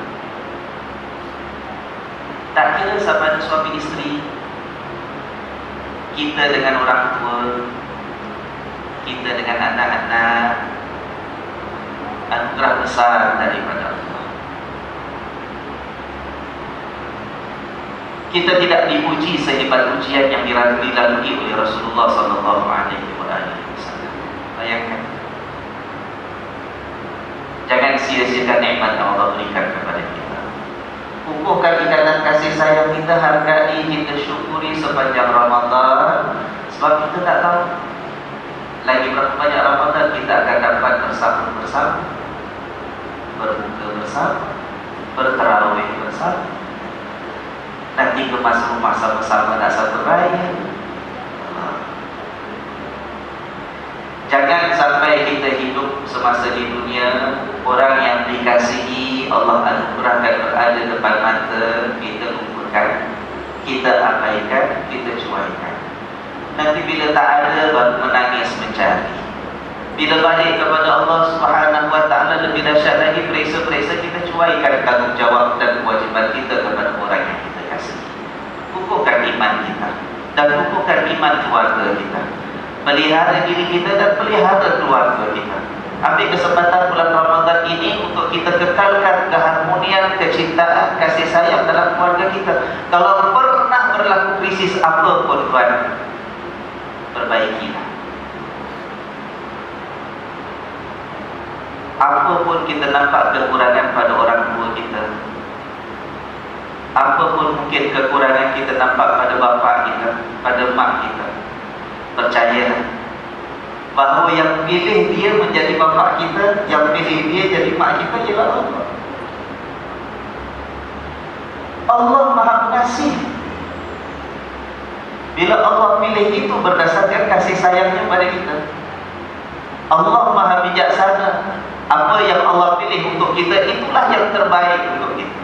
Tak kira sama ada suami isteri, kita dengan orang tua, kita dengan anak-anak, anugerah besar daripada Allah. Kita tidak diuji sehebat ujian yang dilalui oleh Rasulullah SAW. Bayangkan, jangan sia-siakan nikmat yang Allah berikan kepada kita. Kukuhkan ikatan kasih sayang kita, hargai, kita syukuri sepanjang Ramadan. Sebab kita tak tahu lagi berapa banyak Ramadan kita akan dapat bersama, berbuka bersama, bertarawih bersama. Nanti kemas rumah sama-sama tak satu raya. Jangan sampai kita hidup semasa di dunia, orang yang dikasihi Allah anugerahkan berada depan mata, kita lupakan kita abaikan, kita cuaikan. Nanti bila tak ada, baru menangis mencari. Bila balik kepada Allah Subhanahu Wa Taala, lebih dahsyat lagi, periksa-periksa, kita cuaikan tanggungjawab dan kewajiban kita kepada orang yang kita kasih. Kukuhkan iman kita dan kukuhkan iman keluarga kita. Pelihara diri kita dan pelihara keluarga kita. Ambil kesempatan bulan Ramadan ini untuk kita kekalkan keharmonian, kecintaan, kasih sayang dalam keluarga kita. Kalau pernah berlaku krisis apa pun tuan, perbaikilah. Apapun kita nampak kekurangan pada orang tua kita, apapun mungkin kekurangan kita nampak pada bapa kita, pada mak kita, percayalah bahawa yang pilih dia menjadi bapa kita, yang pilih dia jadi mak kita ialah Allah. Allah Maha Pengasih. Bila Allah pilih itu berdasarkan kasih sayangnya pada kita. Allah Maha Bijaksana. Apa yang Allah pilih untuk kita, itulah yang terbaik untuk kita.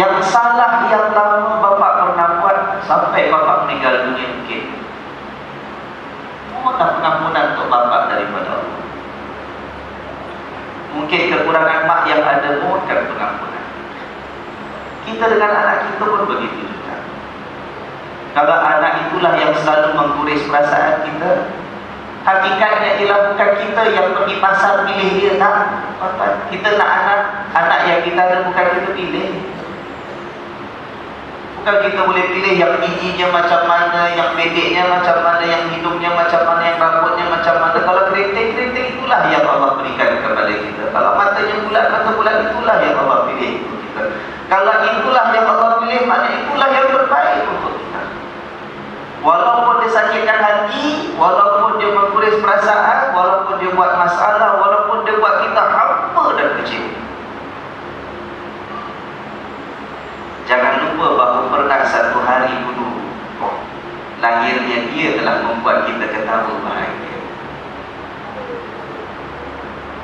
Yang salah yang lama bapa pernah buat sampai bapa meninggal dunia mungkin, mohonlah pengampunan untuk bapa daripada Allah. Mungkin kekurangan mak yang ada, mohonkan pengampunan. Kita dengan anak kita pun begitu juga. Kalau anak itulah yang selalu mengguris perasaan kita, hakikatnya ialah bukan kita yang pergi pasar pilih dia, tak. Kita nak anak yang kita ada, bukan kita pilih. Bukan kita boleh pilih yang giginya macam mana, yang pendeknya macam mana, yang hidungnya macam mana, yang rambutnya macam mana. Kalau keriting-keriting itulah yang Allah berikan kepada kita. Kalau matanya bulat, mata bulat, itulah yang Allah pilih untuk kita. Kalau itulah yang Allah pilih, maknanya itulah yang terbaik untuk kita. Walaupun dia sakitkan hati, walaupun dia mengguris perasaan, walaupun dia buat masalah, walaupun dia buat kita hampa dan kecil. Jangan lupa bahawa pernah satu hari dulu, lahirnya dia telah membuat kita ketawa bahagia.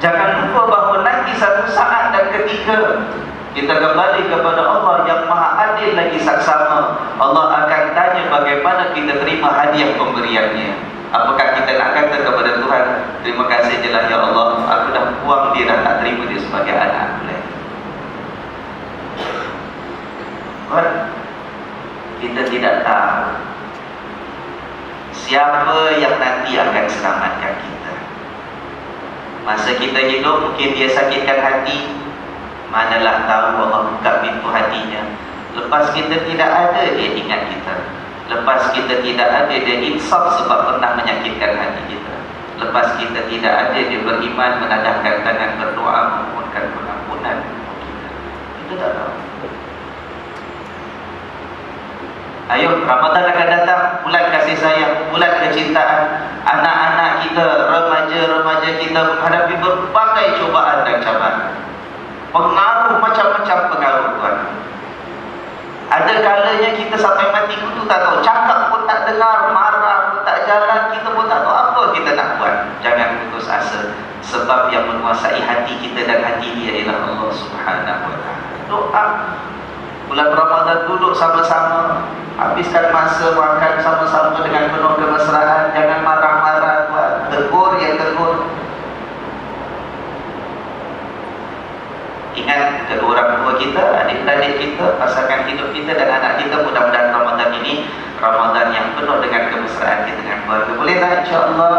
Jangan lupa bahawa nanti satu saat dan ketika kita kembali kepada Allah yang Maha Adil lagi saksama, Allah akan tanya bagaimana kita terima hadiah pemberiannya. Apakah kita nak kata kepada Tuhan, terima kasih jelah ya Allah, aku dah buang dia, dah tak terima dia sebagai anak aku lagi. Kita tidak tahu siapa yang nanti akan selamatkan kita. Masa kita hidup mungkin dia sakitkan hati, manalah tahu Allah buka pintu hatinya. Lepas kita tidak ada, dia ingat kita. Lepas kita tidak ada, dia insaf sebab pernah menyakitkan hati kita. Lepas kita tidak ada, dia beriman, menadahkan tangan, berdoa, memohonkan pengampunan untuk kita. Kita tak tahu. Ayo, Ramadan akan datang, bulan kasih sayang, bulan kecintaan. Anak-anak kita, remaja-remaja kita menghadapi berbagai cubaan dan cabaran. Pengaruh macam-macam pengaruh Tuhan. Ada kalanya kita sampai mati kutu tak tahu, cakap pun tak dengar, marah pun tak jalan, kita pun tak tahu apa kita nak buat. Jangan putus asa, sebab yang menguasai hati kita dan hati dia ialah Allah Subhanahu Wa Taala. Doa. Bulan Ramadan duduk sama-sama, habiskan masa makan sama-sama dengan penuh kemesraan. Jangan marah-marah, Tuhan. Tegur ya tegur. Ingat kedua orang tua kita, adik-adik kita, pasangan hidup kita dan anak kita. Mudah-mudahan Ramadan ini Ramadan yang penuh dengan kemesraan kita dengan keluarga. Boleh tak insya-Allah?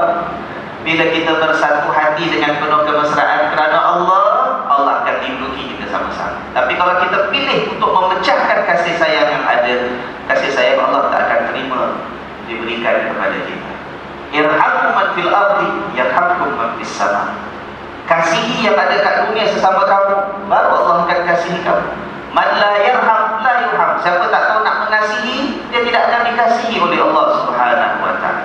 Bila kita bersatu hati dengan penuh kemesraan kerana Allah, Allah akan lindungi kita sama-sama. Tapi kalau kita pilih untuk memecahkan kasih sayang yang ada, kasih sayang Allah tak akan terima diberikan kepada kita. Irhamu man fil ardi yarhamkum man fis sama. Kasihi yang ada kat dunia sesama kamu, baru Allah akan kasihi kamu. Man la yarham la yurham. Siapa tak tahu nak mengasihi, dia tidak akan dikasihi oleh Allah Subhanahu Wa Taala.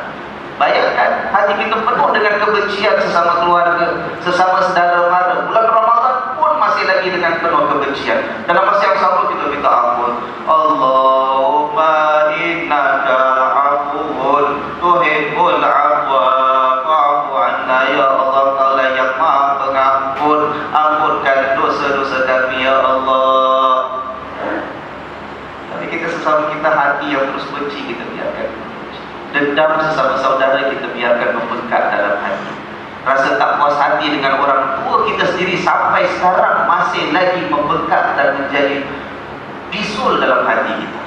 Bayangkan hati kita penuh dengan kebencian sesama keluarga, sesama saudara mara. Bulan Ramadan pun masih lagi dengan penuh kebencian. Dalam masa yang sama kita minta ampun. Allahumma innaka afuwun tuhibbul afwa fa'fu anna ya Allah. Kaulah yang Maha Pengampun, ampunkan dosa-dosa kami ya Allah. bersama kita, hati yang terus benci kita biarkan. Dendam sesama saudara kita biarkan membengkak dalam hati. Rasa tak puas hati dengan orang tua kita sendiri sampai sekarang masih lagi membengkak dan menjadi bisul dalam hati kita.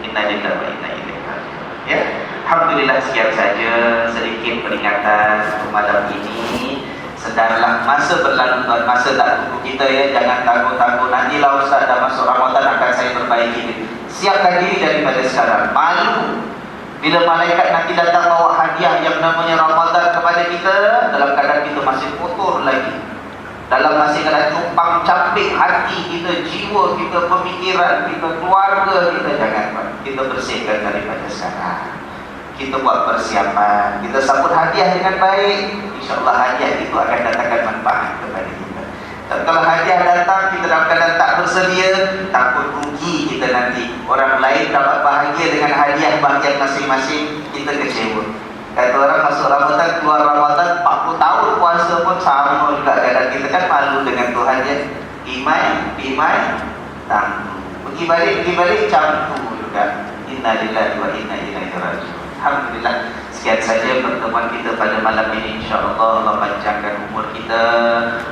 Inna lillahi wa inna ilaihi raji'un. Ya, alhamdulillah sekian saja sedikit peringatan untuk malam ini. Sedarlah masa berlalu, masa tak tunggu kita ya. Jangan tangguh-tangguh, nantilah Ustaz dah masuk Ramadan akan saya perbaiki. Siapkan diri daripada sekarang. Malu bila malaikat nanti datang bawa hadiah yang namanya Ramadan kepada kita, dalam keadaan kita masih kotor lagi, dalam masih kena tumpang campik hati kita, jiwa kita, pemikiran kita, keluarga kita. Jangan, kita bersihkan daripada sekarang. Kita buat persiapan, kita sambut hadiah dengan baik, insyaAllah hadiah itu akan datangkan manfaat kepada kita. Dan kalau hadiah datang, kita dalam keadaan tak bersedia, takut rugi kita nanti. Orang lain dapat bahagia dengan hadiah bahagian masing-masing, kita kecewa. Kata orang masuk Ramadan, keluar Ramadan, 40 tahun puasa pun sama juga keadaan kita. Kan malu dengan Tuhan ya. Imai, tangguh. Pergi balik, campur juga. Inna lillahi wa inna ilaihi raji'un. Alhamdulillah, sekian saja pertemuan kita pada malam ini. InsyaAllah Allah panjangkan umur kita,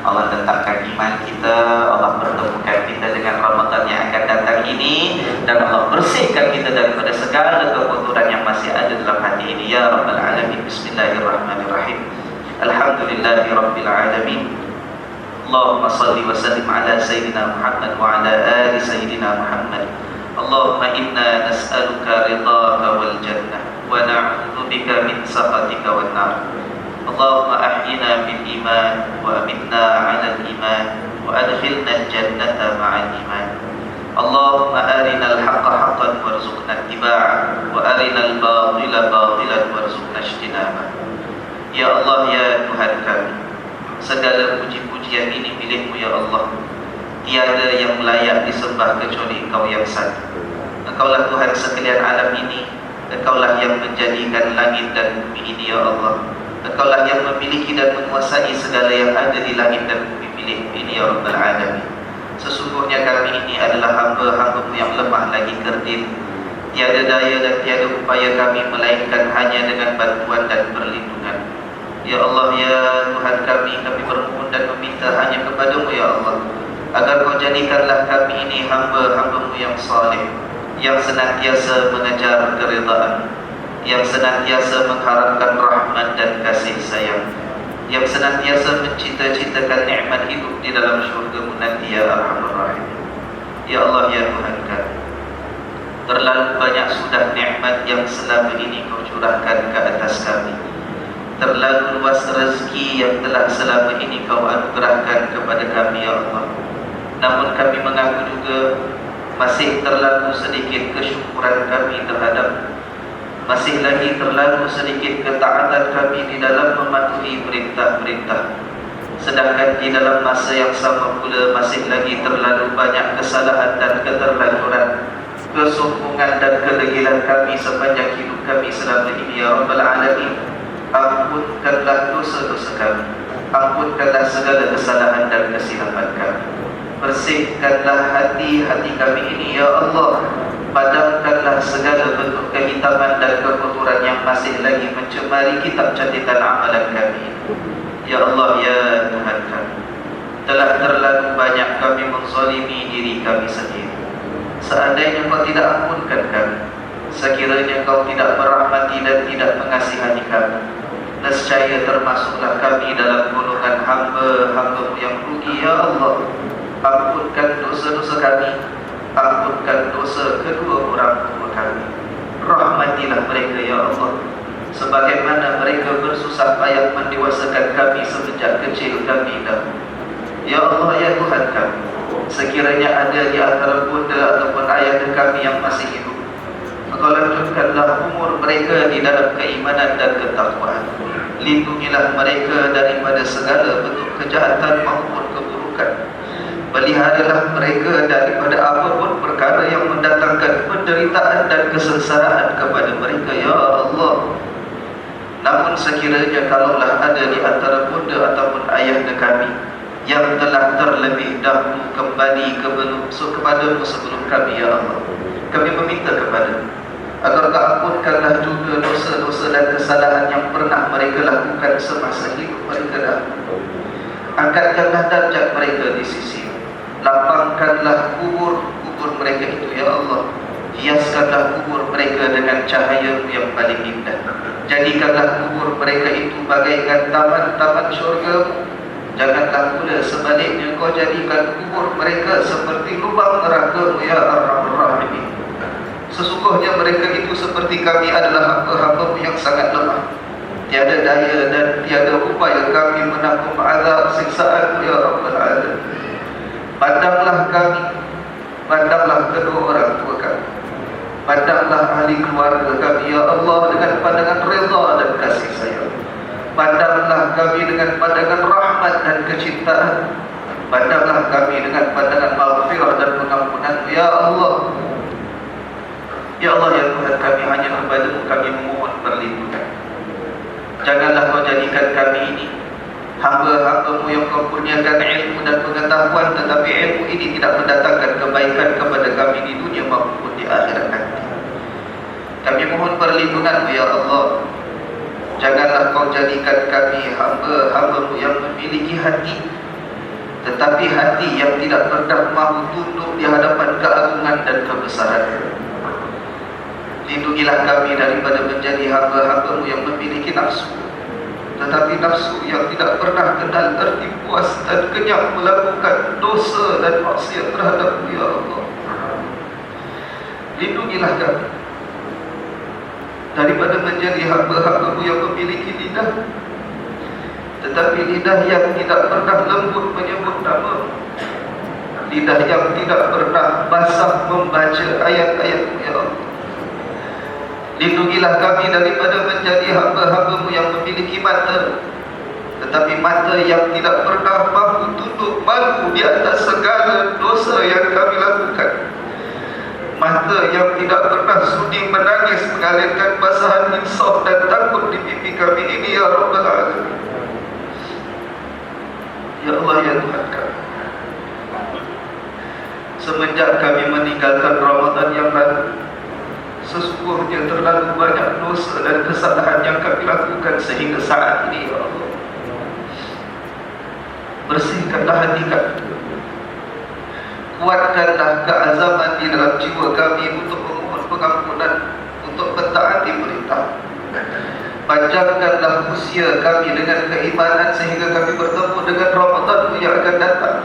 Allah tetapkan iman kita, Allah pertemukan kita dengan Ramadan yang akan datang ini, dan Allah bersihkan kita daripada segala kekotoran yang masih ada dalam hati ini. Ya Rabbal Alamin. Bismillahirrahmanirrahim. Alhamdulillahi Rabbil Alamin. Allahumma salli wa sallim ala Sayyidina Muhammad wa ala ali Sayyidina Muhammad. Allahumma inna nas'aluka ridhaka wal jannah wa na'udzu bika min sakhatika wan nar. Allahumma ahyina bil iman wa amitna 'ala al iman wa adkhilna al jannata ma'al iman. Allahumma arina al haqqa haqqan warzuqna ittiba'ah wa arina al batila batilan warzuqna ijtinabah. Ya Allah, ya Tuhan kami, segala puji-pujian ini milik-Mu ya Allah. Tiada yang layak disembah kecuali Engkau yang satu. Engkaulah Tuhan sekalian alam ini. Engkaulah yang menjadikan langit dan bumi ini ya Allah. Engkaulah yang memiliki dan menguasai segala yang ada di langit dan bumi milik ini ya Rabbal Alamin. Sesungguhnya kami ini adalah hamba-hamba-Mu yang lemah lagi kerdil. Tiada daya dan tiada upaya kami melainkan hanya dengan bantuan dan perlindungan. Ya Allah, ya Tuhan kami bermohon dan meminta hanya kepada-Mu ya Allah, agar Kau jadikanlah kami ini hamba-hamba-Mu yang saleh, yang senantiasa mengejar keridhaan, yang senantiasa mengharapkan rahmat dan kasih sayang, yang senantiasa mencita-citakan nikmat hidup di dalam syurga-Mu nanti ya Arhamar Rahim. Ya Allah, ya Tuhan kami, terlalu banyak sudah nikmat yang selama ini Kau curahkan ke atas kami. Terlalu luas rezeki yang telah selama ini Kau anugerahkan kepada kami ya Allah. Namun kami mengaku juga masih terlalu sedikit kesyukuran kami terhadap, masih lagi terlalu sedikit ketaatan kami di dalam mematuhi perintah-perintah. Sedangkan di dalam masa yang sama pula masih lagi terlalu banyak kesalahan dan keterlanjuran, kesombongan dan kedegilan kami sepanjang hidup kami selama ini ya Rabbal Alamin. Ampunkanlah dosa-dosa kami, ampunkanlah segala kesalahan dan kesilapan kami. Bersihkanlah hati-hati kami ini ya Allah. Padamkanlah segala bentuk kehitaman dan kekotoran yang masih lagi mencemari kitab catatan amalan kami. Ya Allah, ya Tuhan kami, telah terlalu banyak kami menzalimi diri kami sendiri. Seandainya Kau tidak ampunkan kami, sekiranya Kau tidak merahmati dan tidak mengasihani kami, nescaya termasuklah kami dalam golongan hamba-hamba-Mu yang rugi ya Allah. Ampunkan dosa-dosa kami, ampunkan dosa kedua orang tua kami. Rahmatilah mereka ya Allah, sebagaimana mereka bersusah payah mendewasakan kami semenjak kecil kami dahulu. Ya Allah, ya Tuhan kami, sekiranya ada di antara bunda ataupun ayah kami yang masih hidup, Engkau lanjutkanlah umur mereka di dalam keimanan dan ketakwaan. Lindungilah mereka daripada segala bentuk kejahatan maupun keburukan. Peliharalah mereka daripada apapun perkara yang mendatangkan penderitaan dan kesengsaraan kepada mereka ya Allah. Namun sekiranya kalaulah ada di antara bunda ataupun ayah kami yang telah terlebih dahulu kembali kepada-Mu sebelum kami ya Allah, kami meminta kepada agar Kau ampunkanlah juga dosa-dosa dan kesalahan yang pernah mereka lakukan semasa hidup mereka dahulu. Angkatkanlah darjat mereka di sisi, lapangkanlah kubur mereka itu ya Allah. Hiaskanlah kubur mereka dengan cahaya yang paling indah. Jadikanlah kubur mereka itu bagaikan taman-taman syurga. Janganlah pula sebaliknya Kau jadikan kubur mereka seperti lubang neraka ya Ar-Rahman Rahim. Sesungguhnya mereka itu seperti kami adalah hamba-Hamba yang sangat lemah. Tiada daya dan tiada upaya kami menanggung azab siksaan ya Rabbal Alamin. Pandanglah kami, pandanglah kedua orang tua kami, pandanglah ahli keluarga kami ya Allah dengan pandangan reza dan kasih sayang. Pandanglah kami dengan pandangan rahmat dan kecintaan. Pandanglah kami dengan pandangan maghfirah dan pengampunan ya Allah. Ya Allah ya Tuhan kami, hanya kepada-Mu kami memohon perlindungan. Janganlah Kau jadikan kami ini hamba-hamba-Mu yang Kau kurniakan ilmu dan pengetahuan, tetapi ilmu ini tidak mendatangkan kebaikan kepada kami di dunia maupun di akhirat nanti. Kami mohon perlindungan-Mu ya Allah. Janganlah Kau jadikan kami hamba-hamba-Mu yang memiliki hati, tetapi hati yang tidak pernah mahu tunduk di hadapan keagungan dan kebesaran. Lindungilah kami daripada menjadi hamba-hamba-Mu yang memiliki nafsu, tetapi nafsu yang tidak pernah kenal terti puas dan kenyang melakukan dosa dan maksiat terhadap-Mu ya Allah. Lindungilah kami daripada menjadi hamba-hamba-Mu yang memiliki lidah, tetapi lidah yang tidak pernah lembut menyebut nama-Mu, lidah yang tidak pernah basah membaca ayat-ayat-Mu ya Allah. Lindungilah kami daripada menjadi hamba-hamba-Mu yang memiliki mata, tetapi mata yang tidak pernah mampu tunduk malu di atas segala dosa yang kami lakukan. Mata yang tidak pernah sudi menangis mengalirkan basahan insaf dan takut di pipi kami ini ya Rabbal Alamin. Ya Allah ya Tuhan kami, semenjak kami meninggalkan Ramadan yang lalu, sesungguhnya terlalu banyak dosa dan kesalahan yang kami lakukan sehingga saat ini ya Allah. Bersihkanlah hati kami, kuatkanlah keazaman di dalam jiwa kami untuk memohon pengampunan, untuk mentaati perintah. Panjangkanlah usia kami dengan keimanan sehingga kami bertemu dengan Ramadan yang akan datang.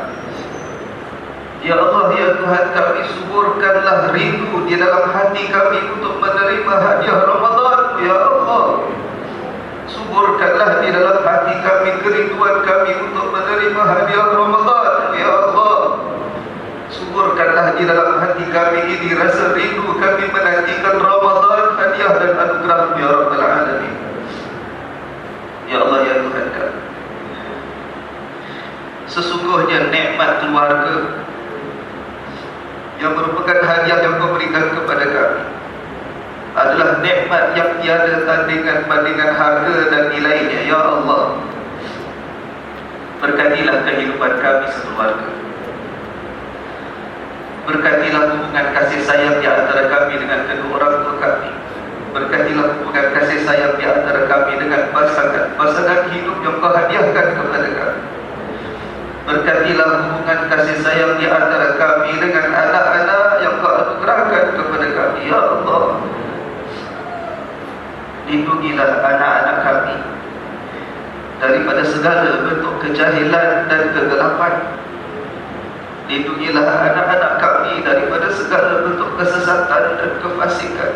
Ya Allah ya Tuhan kami, suburkanlah rindu di dalam hati kami untuk menerima hadiah Ramadan ya Allah. Suburkanlah di dalam hati kami kerinduan kami untuk menerima hadiah Ramadan ya Allah. Suburkanlah di dalam hati kami ini rasa rindu kami menantikan Ramadan, hadiah dan anugerah ya Rabbal Alamin. Ya Allah ya Tuhan kami, sesungguhnya nikmat keluarga yang merupakan hadiah yang Kau berikan kepada kami adalah nikmat yang tiada tandingan bandingan harga dan nilainya ya Allah. Berkatilah kehidupan kami sekeluarga, berkatilah hubungan kasih sayang di antara kami dengan kedua orang tua kami, berkatilah hubungan kasih sayang di antara kami dengan pasangan hidup yang Kau hadiahkan kepada kami. Berkatilah hubungan kasih sayang di antara kami dengan anak-anak yang Kau anugerahkan kepada kami ya Allah. Lindungilah anak-anak kami daripada segala bentuk kejahilan dan kegelapan. Lindungilah anak-anak kami daripada segala bentuk kesesatan dan kefasikan.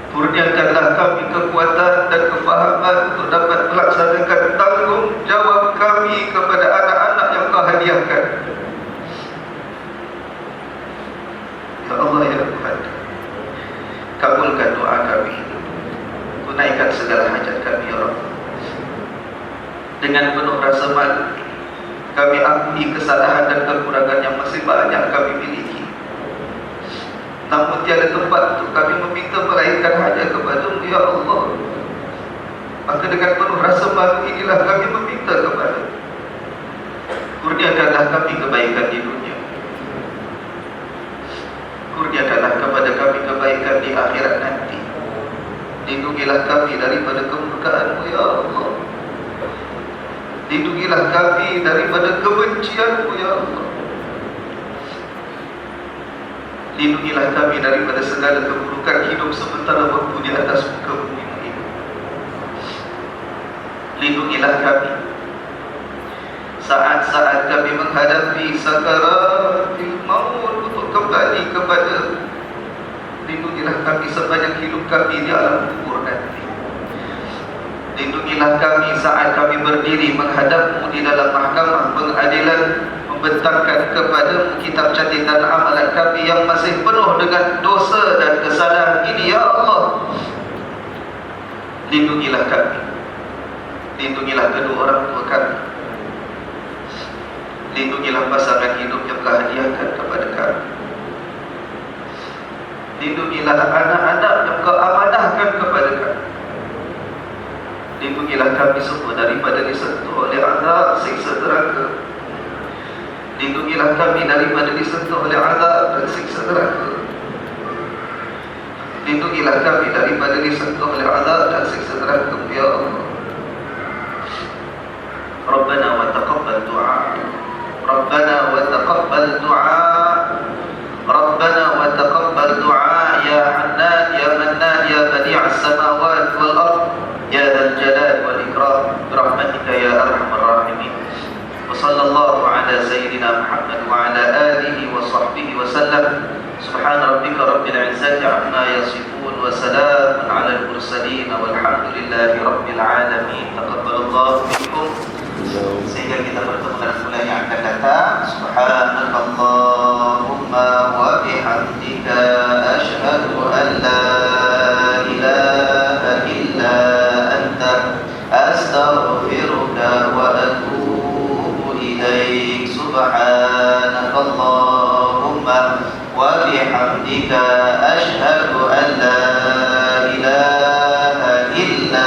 Kurniakanlah kami kekuatan dan kefahaman untuk dapat melaksanakan tanggungjawab kami kepada anak-anak yang Kau hadiahkan. Ya Allah ya Tuhan, kabulkan doa kami, tunaikan segala hajat kami ya Rabb. Dengan penuh rasa malu kami akui kesalahan dan kekurangan yang masih banyak kami miliki. Namun tiada tempat untuk kami meminta melainkan hanya kepada-Mu ya Allah. Maka dengan penuh rasa malu inilah kami meminta kepada-Mu. Kurniakanlah kami kebaikan di dunia, kurniakanlah lindungilah kami daripada kemurkaan-Mu ya Allah. Lindungilah kami daripada kebencian-Mu ya Allah. Lindungilah kami daripada segala keburukan hidup sementara waktu di atas muka bumi ini. Lindungilah kami saat-saat kami menghadapi sakaratul maut untuk kembali kepada. Lindungilah kami sepanjang hidup kami di alam kubur nanti. Lindungilah kami saat kami berdiri menghadap-Mu di dalam mahkamah pengadilan, membentangkan kepada-Mu kitab catatan amalan kami yang masih penuh dengan dosa dan kesalahan ini ya Allah. Lindungilah kami. Lindungilah kedua orang tua kami. Lindungilah pasangan hidup yang Kau hadiahkan kepada kami. Lindungilah anak-anak yang Kau amanahkan kepada kami. Lindungilah kami semua daripada disentuh oleh azab siksa neraka. Lindungilah kami daripada disentuh oleh azab dan siksa neraka. Lindungilah kami daripada disentuh oleh azab dan siksa neraka ya Allah. Rabbana wa taqabbal du'a. Rabbana wa taqabbal du'a. Rabbana wa taqabbal du'a ya Hannan ya Mannan ya Badi'as samawati wal ard ya dzal jalali wal ikram birahmatika ya arhamar rahimin. Wa sallallahu ala sayyidina Muhammad wa ala alihi wa sahbihi wa sallam. Subhana rabbika rabbil izzati amma yasifun wa salamun ala al mursalin walhamdulillahi rabbil alamin. Taqabbalallahu minkum. Sehingga kita bertemu dalam bulan yang akan datang. Subhanakallahumma wa bihamdika asyhadu an la ilaha illa anta astaghfiruka wa atubu ilaik. Subhanakallahumma wa bihamdika asyhadu an la ilaha illa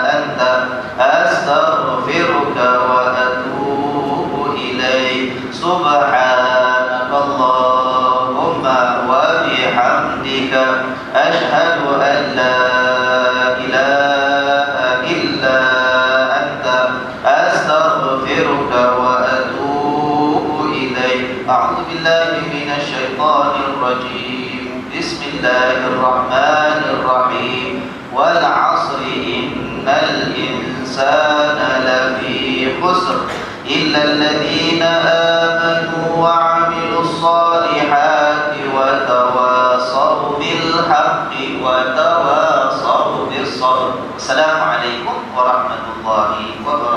anta astaghfiruka wa atubu ilaik. Subhanakallahumma wa bihamdika asyhadu an la ilaha illa anta astaghfiruka wa atubu ilaik. A'udzu billahi minasy syaithanir rajim. Bismillahirrahmanirrahim. Wal 'ashri innal insana lafi khusr illa alladhina amanu wa 'amilus salihati wa tawasaw bil haqqi wa tawasaw bis sabr. Assalamualaikum warahmatullahi wabarakatuh.